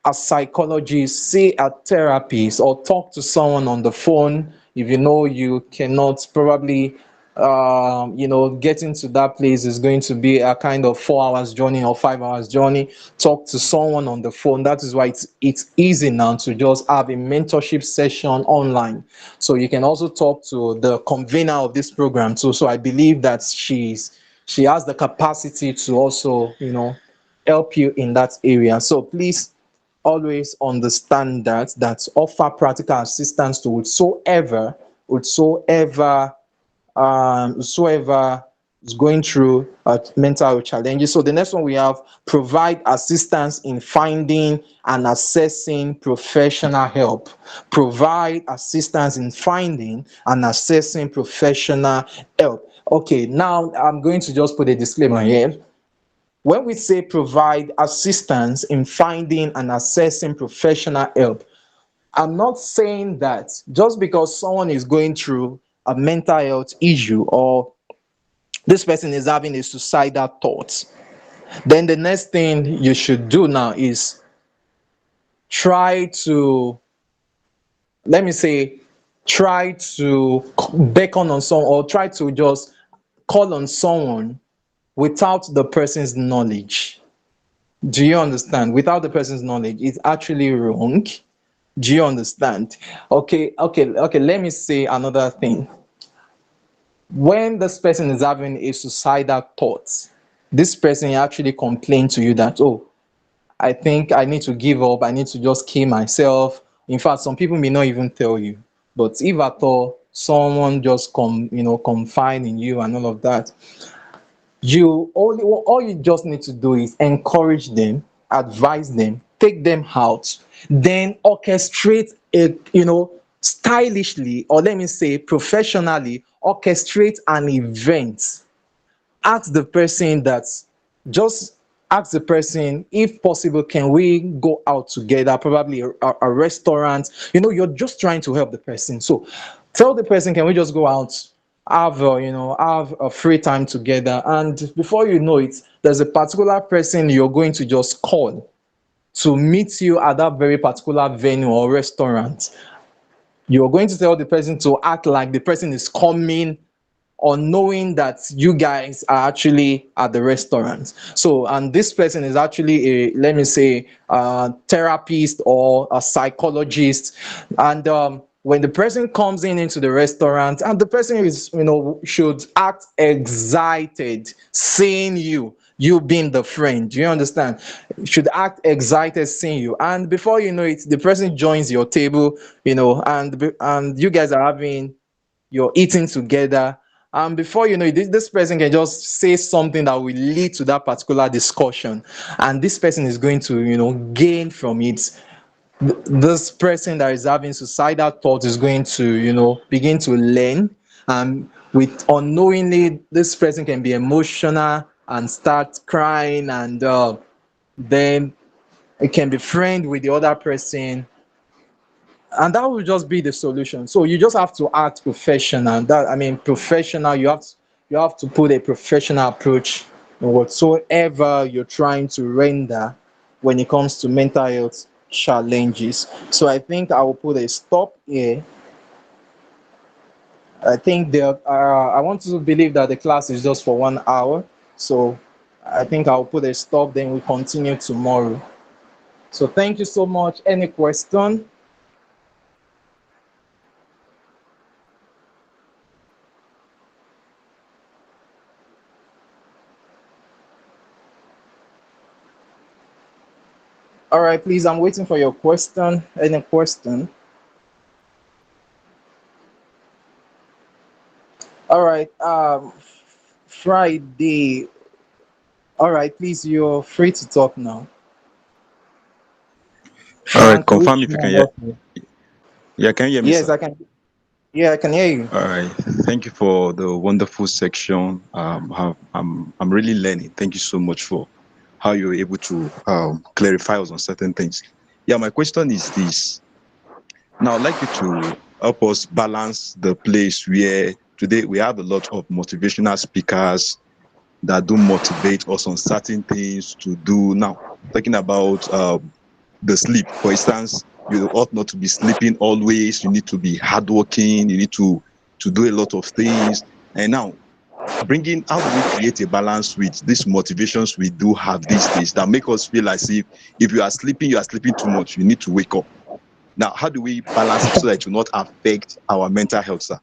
A: a psychologist, see a therapist, or talk to someone on the phone if you know you cannot probably getting to that place is going to be a kind of 4 hours journey or 5 hours journey. Talk to someone on the phone. That is why it's easy now to just have a mentorship session online. So you can also talk to the convener of this program too. So I believe that she has the capacity to also help you in that area. So please always understand that offer practical assistance to whosoever is going through mental health challenges. So the next one we have: provide assistance in finding and assessing professional help. Provide assistance in finding and assessing professional help. Okay, now I'm going to just put a disclaimer here. When we say provide assistance in finding and assessing professional help, I'm not saying that just because someone is going through a mental health issue or this person is having a suicidal thought, then the next thing you should do now is try to, let me say, try to beckon on someone or try to just call on someone without the person's knowledge. Do you understand? Without the person's knowledge, it's actually wrong. Do you understand? Okay. Let me say another thing. When this person is having a suicidal thought, this person actually complain to you that, oh, I think I need to give up. I need to just kill myself. In fact, some people may not even tell you. But if at all someone just confide in you and all of that, all you just need to do is encourage them, advise them, take them out, then orchestrate it, stylishly, or let me say professionally, orchestrate an event. Ask the person that just ask the person, if possible, can we go out together, probably a restaurant. You're just trying to help the person. So tell the person, can we just go out, have a free time together? And before you know it, there's a particular person you're going to just call to meet you at that very particular venue or restaurant. You're going to tell the person to act like the person is coming, or knowing that you guys are actually at the restaurant. So, and this person is actually let me say, a therapist or a psychologist. And when the person comes into the restaurant, and the person is, should act excited seeing you being the friend. Do you understand? Should act excited seeing you, and before you know it, the person joins your table, and you guys are you're eating together. And before you know it, this person can just say something that will lead to that particular discussion. And this person is going to, gain from it. This person that is having suicidal thoughts is going to, begin to learn. And with unknowingly, this person can be emotional and start crying. And then it can be friend with the other person, and that will just be the solution. So you just have to act professional. Professional. You have to put a professional approach in whatsoever you're trying to render when it comes to mental health challenges. So I think I will put a stop here. I think I want to believe that the class is just for 1 hour. So I think I'll put a stop. Then we continue tomorrow. So thank you so much. Any question? All right, please, I'm waiting for your question. Any question? All right, Friday. All right, please, you're free to talk now.
D: All right,
A: Frank, which
D: confirm if you can
A: one
D: hear.
A: of you?
D: Yeah, can you hear me,
A: Yes,
D: sir?
A: I can. Yeah, I can hear you.
E: All right. Thank you for the wonderful section. I'm really learning. Thank you so much for how you were able to clarify us on certain things. Yeah, my question is this. Now, I'd like you to help us balance the place where today we have a lot of motivational speakers that do motivate us on certain things to do. Now, talking about the sleep, for instance, you ought not to be sleeping always. You need to be hardworking. You need to do a lot of things. And now, bringing how do we create a balance with these motivations we do have these days that make us feel as if you are sleeping too much. You need to wake up. Now, how do we balance it so that it will not affect our mental health, sir?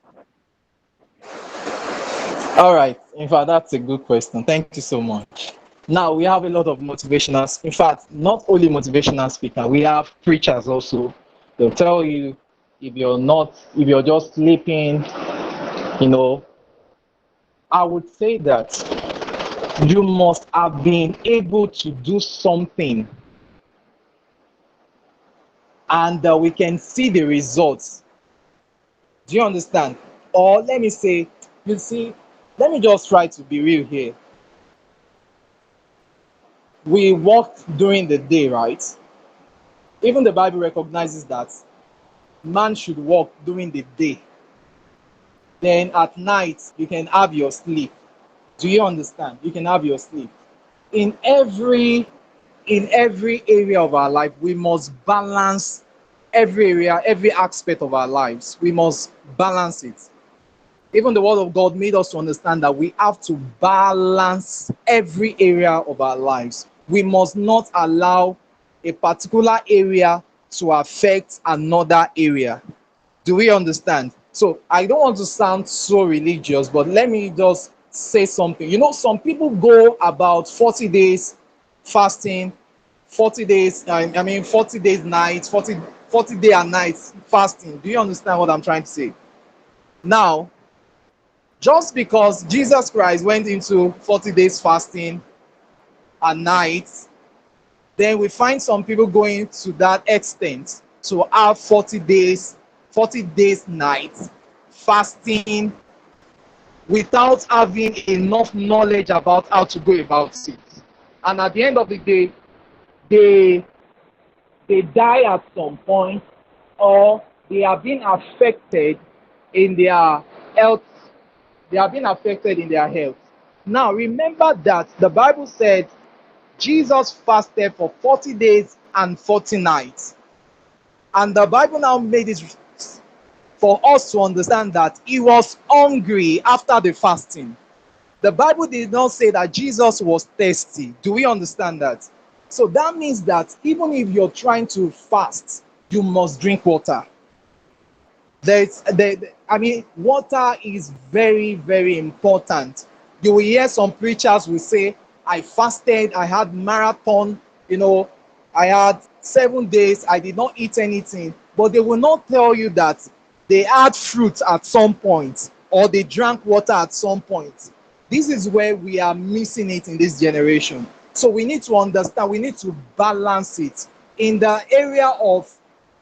A: All right. In fact, that's a good question. Thank you so much. Now we have a lot of motivational. In fact, not only motivational speaker, we have preachers also. They'll tell you if you're just sleeping, you know, I would say that you must have been able to do something, and we can see the results. Do you understand? Or let me say, you see, let me just try to be real here. We worked during the day, right? Even the Bible recognizes that man should work during the day. Then at night, you can have your sleep. Do you understand? You can have your sleep. In every in every area of our life, we must balance every area, every aspect of our lives. We must balance it. Even the word of God made us to understand that we have to balance every area of our lives. We must not allow a particular area to affect another area. Do we understand? So I don't want to sound so religious, but let me just say something. You know, some people go about 40 days fasting, 40 days, I mean 40 days nights, 40 day and nights fasting. Do you understand what I'm trying to say? Now, just because Jesus Christ went into 40 days fasting and nights, then we find some people going to that extent to have 40 days nights fasting without having enough knowledge about how to go about it. And at the end of the day, they they die at some point, or they have been affected in their health. They have been affected in their health. Now remember that the Bible said Jesus fasted for 40 days and 40 nights. And the Bible now made it for us to understand that he was hungry after the fasting. The Bible did not say that Jesus was thirsty. Do we understand that? So that means that even if you're trying to fast, you must drink water. I mean, water is very, very important. You will hear some preachers will say, I fasted, I had marathon, I had 7 days, I did not eat anything. But they will not tell you that they had fruit at some point or they drank water at some point. This is where we are missing it in this generation. So we need to understand, we need to balance it. In the area of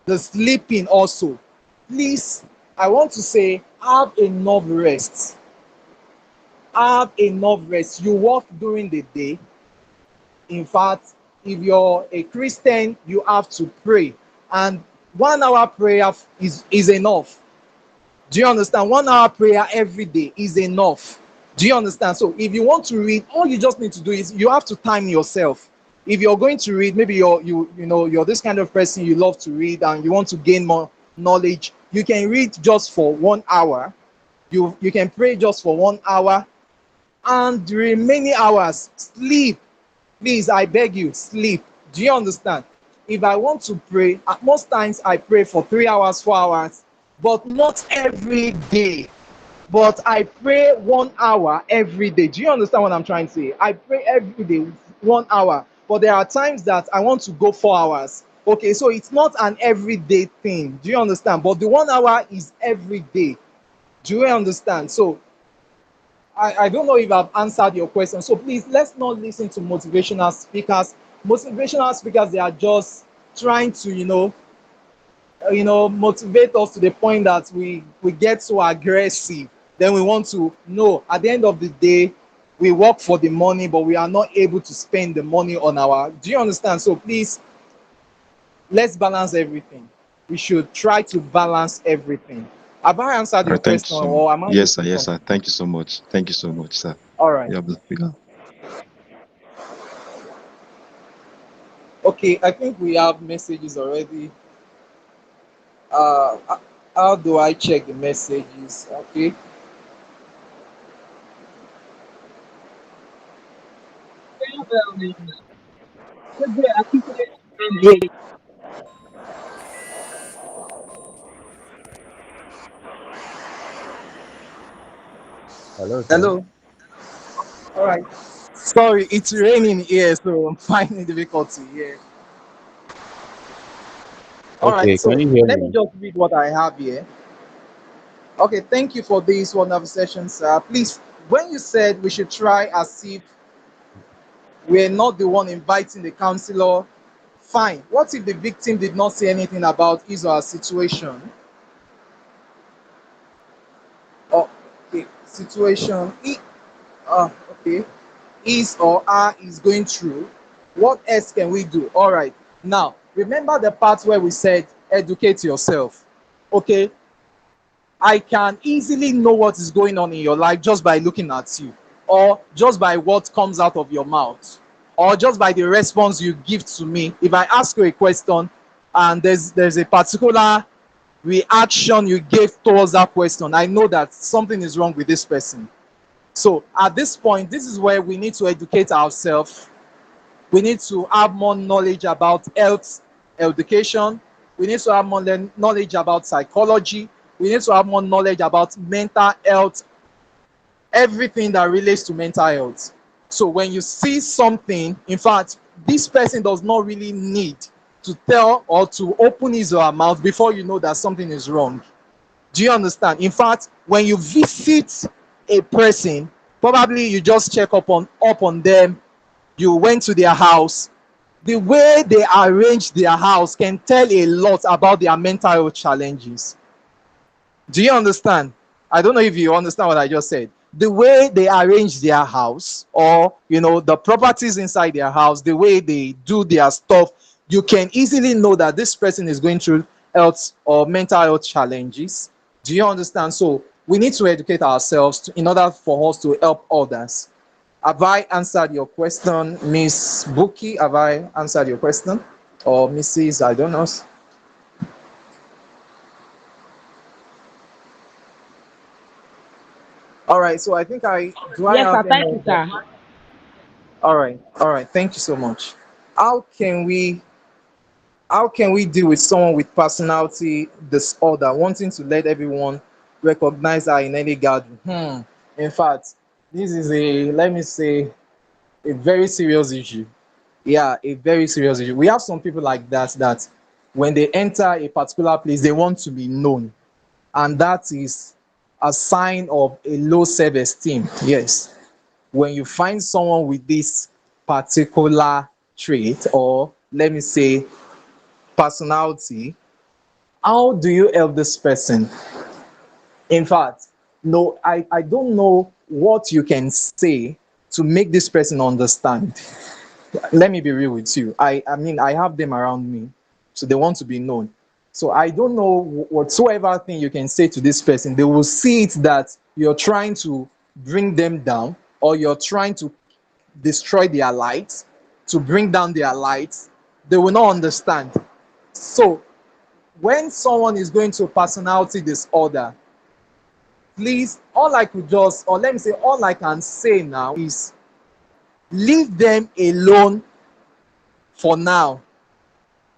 A: the sleeping also, please, I want to say, have enough rest. Have enough rest. You work during the day. In fact, if you're a Christian, you have to pray. And 1 hour prayer is enough. Do you understand? 1 hour prayer every day is enough. Do you understand? So if you want to read, all you just need to do is you have to time yourself. If you're going to read, maybe you're this kind of person, you love to read and you want to gain more knowledge, you can read just for 1 hour. You can pray just for 1 hour, and the remaining hours sleep. Please, I beg you, sleep. Do you understand? If I want to pray, at most times I pray for 3 hours, 4 hours, but not every day. But I pray 1 hour every day. Do you understand what I'm trying to say? I pray every day 1 hour, but there are times that I want to go 4 hours. Okay, so it's not an everyday thing. Do you understand? But the 1 hour is every day. Do you understand? So I don't know if I've answered your question. So please, let's not listen to motivational speakers. Motivational speakers, they are just trying to,
C: motivate us to the point that we get so aggressive. Then we want to know at the end of the day, we work for the money, but we are not able to spend the money on our. Do you understand? So please, let's balance everything. We should try to balance everything. Have I answered
E: All
C: your
E: right, thank you
C: question,
E: so much.
C: or am I
E: Yes, sir.
C: missing
E: Yes, sir.
C: something?
E: Thank you so much. Thank you so much, sir.
C: All right.
E: Yeah, yeah.
C: Okay, I think we have messages already. How do I check the messages? Okay.
D: Hello, sir.
C: Hello. All right. Sorry, it's raining here, so I'm finding difficulty here. All right,
D: Okay, can
C: so
D: you hear
C: let me
D: me?
C: just read what I have here. Okay, thank you for this wonderful session, sir. Please, when you said we should try as if we're not the one inviting the counselor, fine. What if the victim did not say anything about his or her situation? Or okay, situation. Okay, is or are is going through. What else can we do? All right. Now, remember the part where we said educate yourself. Okay, I can easily know what is going on in your life just by looking at you, or just by what comes out of your mouth, or just by the response you give to me. If I ask you a question and there's a particular reaction you gave towards that question, I know that something is wrong with this person. So at this point, this is where we need to educate ourselves. We need to have more knowledge about health education. We need to have more knowledge about psychology. We need to have more knowledge about mental health, everything that relates to mental health. So when you see something, in fact, this person does not really need to tell or to open his or her mouth before you know that something is wrong. Do you understand? In fact, when you visit a person, probably you just check up on them, you went to their house, the way they arrange their house can tell a lot about their mental health challenges. Do you understand? I don't know if you understand what I just said. The way they arrange their house, or the properties inside their house, the way they do their stuff, you can easily know that this person is going through health or mental health challenges. Do you understand? So we need to educate ourselves in order for us to help others. Have I answered your question, Miss Buki? Have I answered your question? Or Mrs. I don't know. All right, so I think do I
B: Yes, sir.
C: have any
B: Thank you,
C: other?
B: sir.
C: All right, thank you so much. How can we how can we deal with someone with personality disorder wanting to let everyone recognize her in any gathering? In fact, this is let me say, a very serious issue. Yeah, a very serious issue. We have some people like that when they enter a particular place, they want to be known, and that is a sign of a low self-esteem. Yes, when you find someone with this particular trait, or let me say personality, how do you help this person? In fact, no, I don't know what you can say to make this person understand. Let me be real with you. I mean, I have them around me, so they want to be known. So I don't know whatsoever thing you can say to this person. They will see it that you're trying to bring them down, or you're trying to destroy their light, to bring down their light. They will not understand. So when someone is going to personality disorder, please, all I could just, or let me say, all I can say now is leave them alone for now.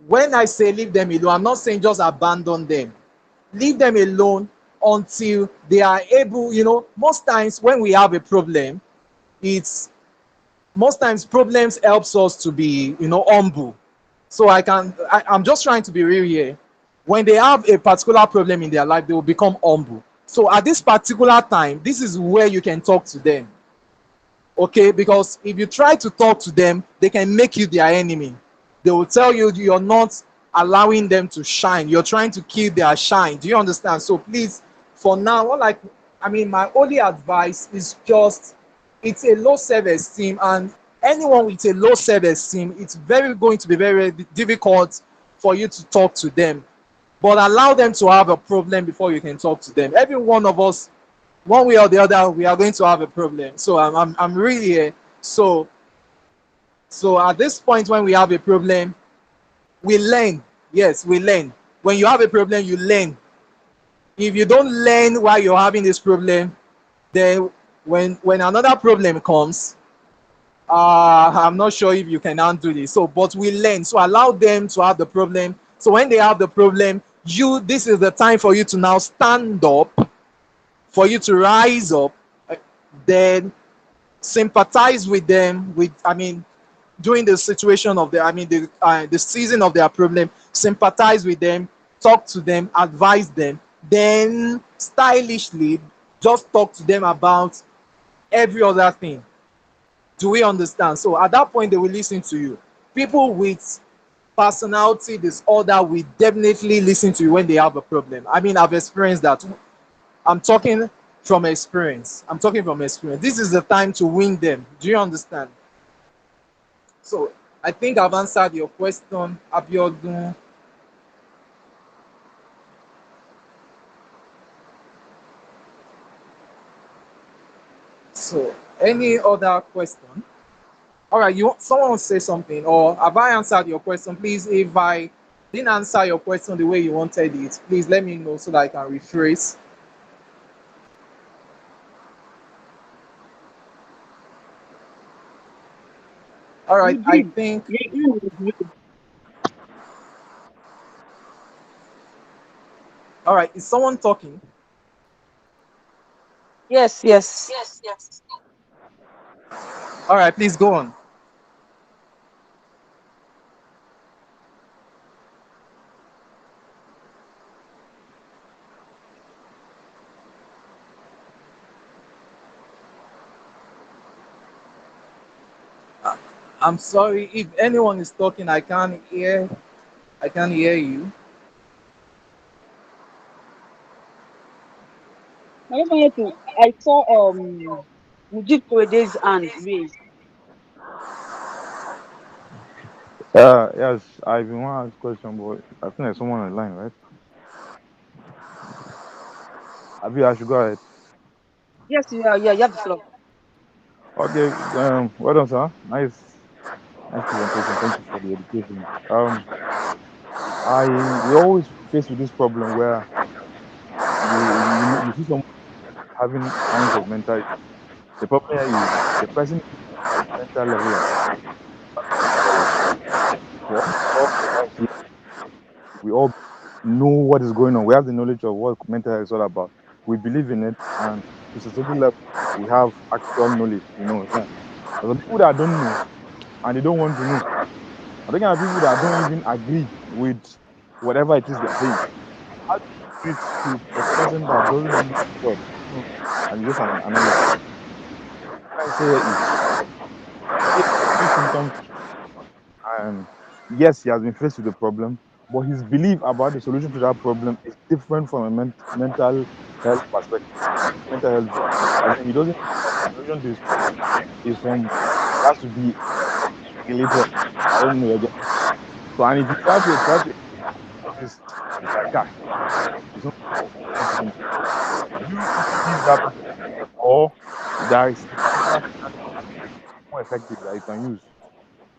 C: When I say leave them alone, I'm not saying just abandon them. Leave them alone until they are able. Most times when we have a problem, it's most times problems helps us to be humble. So I'm just trying to be real here. When they have a particular problem in their life, they will become humble. So at this particular time, this is where you can talk to them. Okay, because if you try to talk to them, they can make you their enemy. They will tell you you're not allowing them to shine. You're trying to kill their shine. Do you understand? So please, for now, my only advice is just, it's a low self-esteem, and anyone with a low self-esteem, it's very going to be very difficult for you to talk to them. But allow them to have a problem before you can talk to them. Every one of us, one way or the other, we are going to have a problem. So I'm really here. So at this point, when we have a problem, we learn. Yes, we learn. When you have a problem, you learn. If you don't learn while you're having this problem, then when another problem comes, I'm not sure if you can handle this. So, but we learn. So allow them to have the problem. So when they have the problem, this is the time for you to now stand up, for you to rise up, then sympathize with them. During the situation of the season of their problem, sympathize with them, talk to them, advise them, then stylishly just talk to them about every other thing. Do we understand? So at that point, they will listen to you. People with personality disorder will definitely listen to you when they have a problem. I've experienced that. I'm talking from experience. This is the time to win them. Do you understand? So I think I've answered your question, Abiodun. So any other question? All right, someone will say something, or have I answered your question? Please, if I didn't answer your question the way you wanted it, please let me know so that I can rephrase. All right,
B: You
C: I
B: did.
C: think.
B: Your hand was raised.
C: All right, is someone talking?
B: Yes, yes.
C: All right, please go on. I'm sorry if anyone is talking. I can't hear. I can't hear you.
B: I just wanted to. I saw Mujib Korede's hand raised.
D: Yes, I've been want to ask question, but I think there's someone on the line, right? Abi, I should go ahead.
B: Yes, yeah, you have the floor.
D: Okay, well done, sir. Nice presentation. Thank you for the education. We always face with this problem where you see someone having signs of mental issue. The problem here is the person is at the mental level of knowledge. So we all know what is going on. We have the knowledge of what mental health is all about. We believe in it, and to a certain level, we have actual knowledge. Yeah. There's some people that don't know and they don't want to know. I think there are people that don't even agree with whatever it is they're saying. How do you treat to a person that doesn't really know God, and it's just an analogy? What I say here is few symptoms, and yes, he has been faced with the problem, but his belief about the solution to that problem is different from a mental health perspective, mental health view. As in, he doesn't think that the solution to his problem is from it has to be regulated. I don't know again. So, and if you try to this, it's like guy, it's not something. Do you believe that person, or there is a particular strategy more effective that you can use?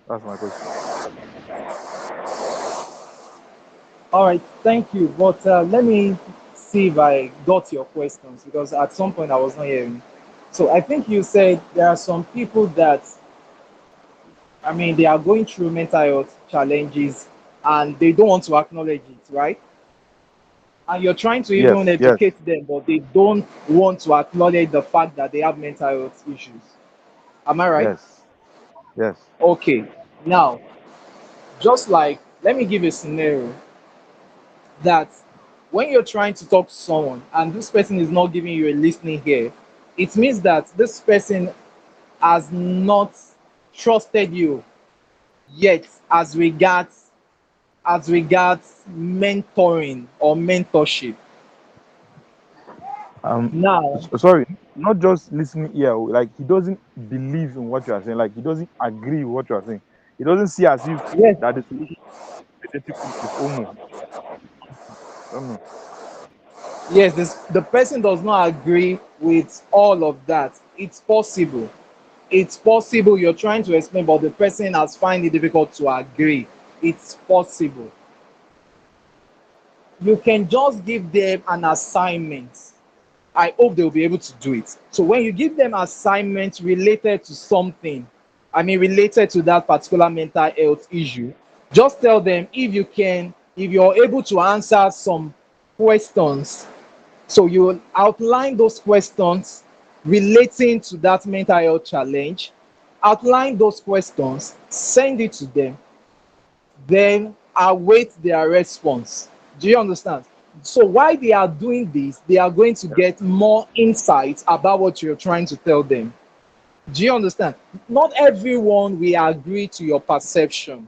D: That's my question.
C: All right, thank you. But let me see if I got your questions, because at some point I was not hearing. So I think you said there are some people that, they are going through mental health challenges and they don't want to acknowledge it, right? And you're trying to even
D: Yes, yes,
C: educate them, but they don't want to acknowledge the fact that they have mental health issues. Am I right?
D: yes, yes.
C: Okay. Now, just like, let me give you a scenario that when you're trying to talk to someone and this person is not giving you a listening ear, it means that this person has not trusted you yet as regards as regards mentoring or mentorship? Now,
D: Sorry, not just listening here. Like he doesn't believe in what you are saying. Like he doesn't agree with what you are saying. He doesn't see as if
C: yes,
D: that the solution identical is homo. I don't know.
C: yes, the person does not agree with all of that. It's possible. It's possible you're trying to explain, but the person has find it difficult to agree. It's possible. You can just give them an assignment. I hope they'll be able to do it. So when you give them assignments related to something, I mean related to that particular mental health issue, just tell them if you can, if you're able to answer some questions. So you outline those questions relating to that mental health challenge, outline those questions, send it to them, then await their response. Do you understand? So while they are doing this, they are going to get more insights about what you're trying to tell them. Do you understand? Not everyone will agree to your perception.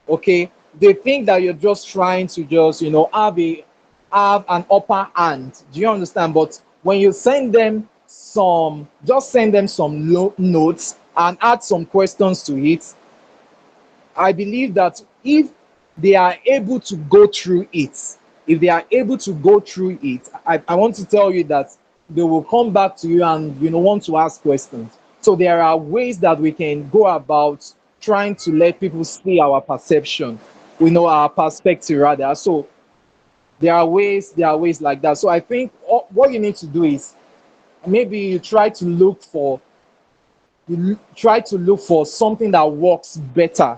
C: Okay, they think that you're just trying to just have an upper hand. Do you understand? But when you send them some, just send them some notes and add some questions to it. I believe that if they are able to go through it, if they are able to go through it, I want to tell you that they will come back to you and want to ask questions. So there are ways that we can go about trying to let people see our perception, we know our perspective rather. So there are ways like that. So I think what you need to do is maybe you try to look for something that works better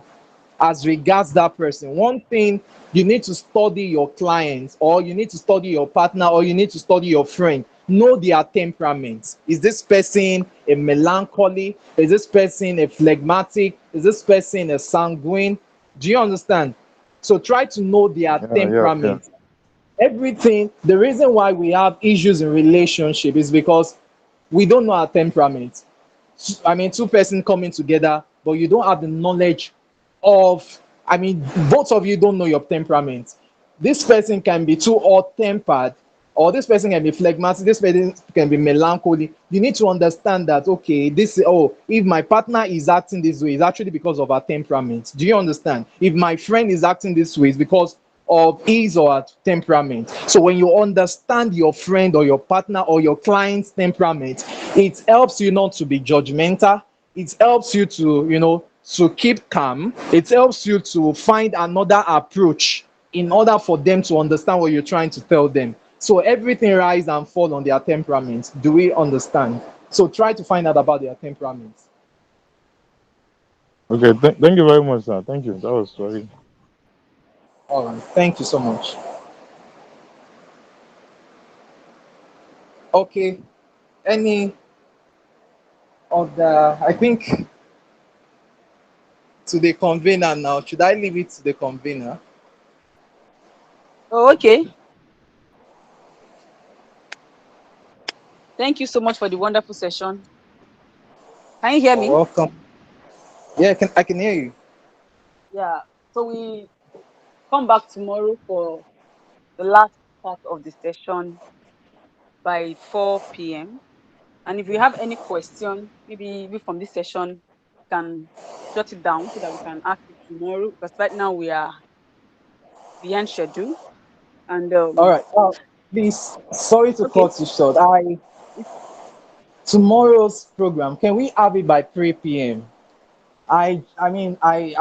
C: as regards that person. One thing, you need to study your clients, or you need to study your partner, or you need to study your friend. Know their temperament. Is this person a melancholy? Is this person a phlegmatic? Is this person a sanguine? Do you understand? So try to know their
D: Yeah, yeah, yeah.
C: temperament. Everything, the reason why we have issues in relationship is because we don't know our temperament. I mean, two persons coming together, but you don't have the knowledge of, I mean, both of you don't know your temperament. This person can be too hot tempered, or this person can be phlegmatic, this person can be melancholy. You need to understand that, okay, if my partner is acting this way, it's actually because of our temperament. Do you understand? If my friend is acting this way, it's because of his or her temperament. So when you understand your friend or your partner or your client's temperament, it helps you not to be judgmental. It helps you to, to keep calm. It helps you to find another approach in order for them to understand what you're trying to tell them. So everything rise and fall on their temperament. Do we understand? So try to find out about their temperament.
D: Okay, thank you very much, sir. Thank you. That was very.
C: All right. Thank you so much. Okay. Any other? I think to the convener now. Should I leave it to the convener?
B: Oh, okay. Thank you so much for the wonderful session. Can you hear
C: You're
B: me?
C: welcome. Yeah, I can hear you.
B: Yeah. So we come back tomorrow for the last part of the session by 4 p.m. And if you have any question, maybe from this session, you can jot it down so that we can ask it tomorrow. Because right now we are behind schedule. And
C: All right. Please, sorry to
B: okay,
C: cut you short. I Tomorrow's program. Can we have it by 3 p.m.? I mean I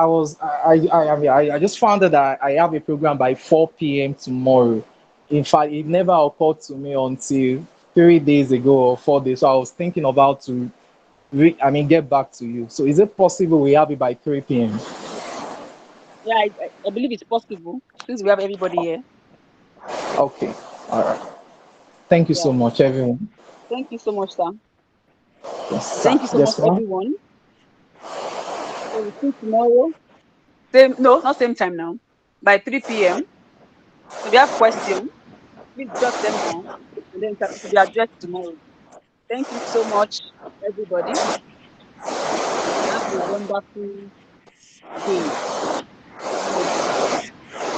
C: just found out that I have a program by 4 p.m. tomorrow. In fact, it never occurred to me until 3 days ago or 4 days. So I was thinking about to get back to you. So is it possible we have it by 3 p.m.?
B: yeah, I believe it's possible since we have everybody here.
C: Okay. All right. Thank you so
B: Yeah.
C: much, everyone.
B: Thank you so much, sir.
C: Yes, sir.
B: Thank you so much,
C: Yes, ma'am.
B: everyone. So we'll see you tomorrow. Same, no, not same time now. By 3 p.m. So if you have questions, please jot them down and then it will be addressed tomorrow. Thank you so much, everybody. Have a wonderful day. Bye.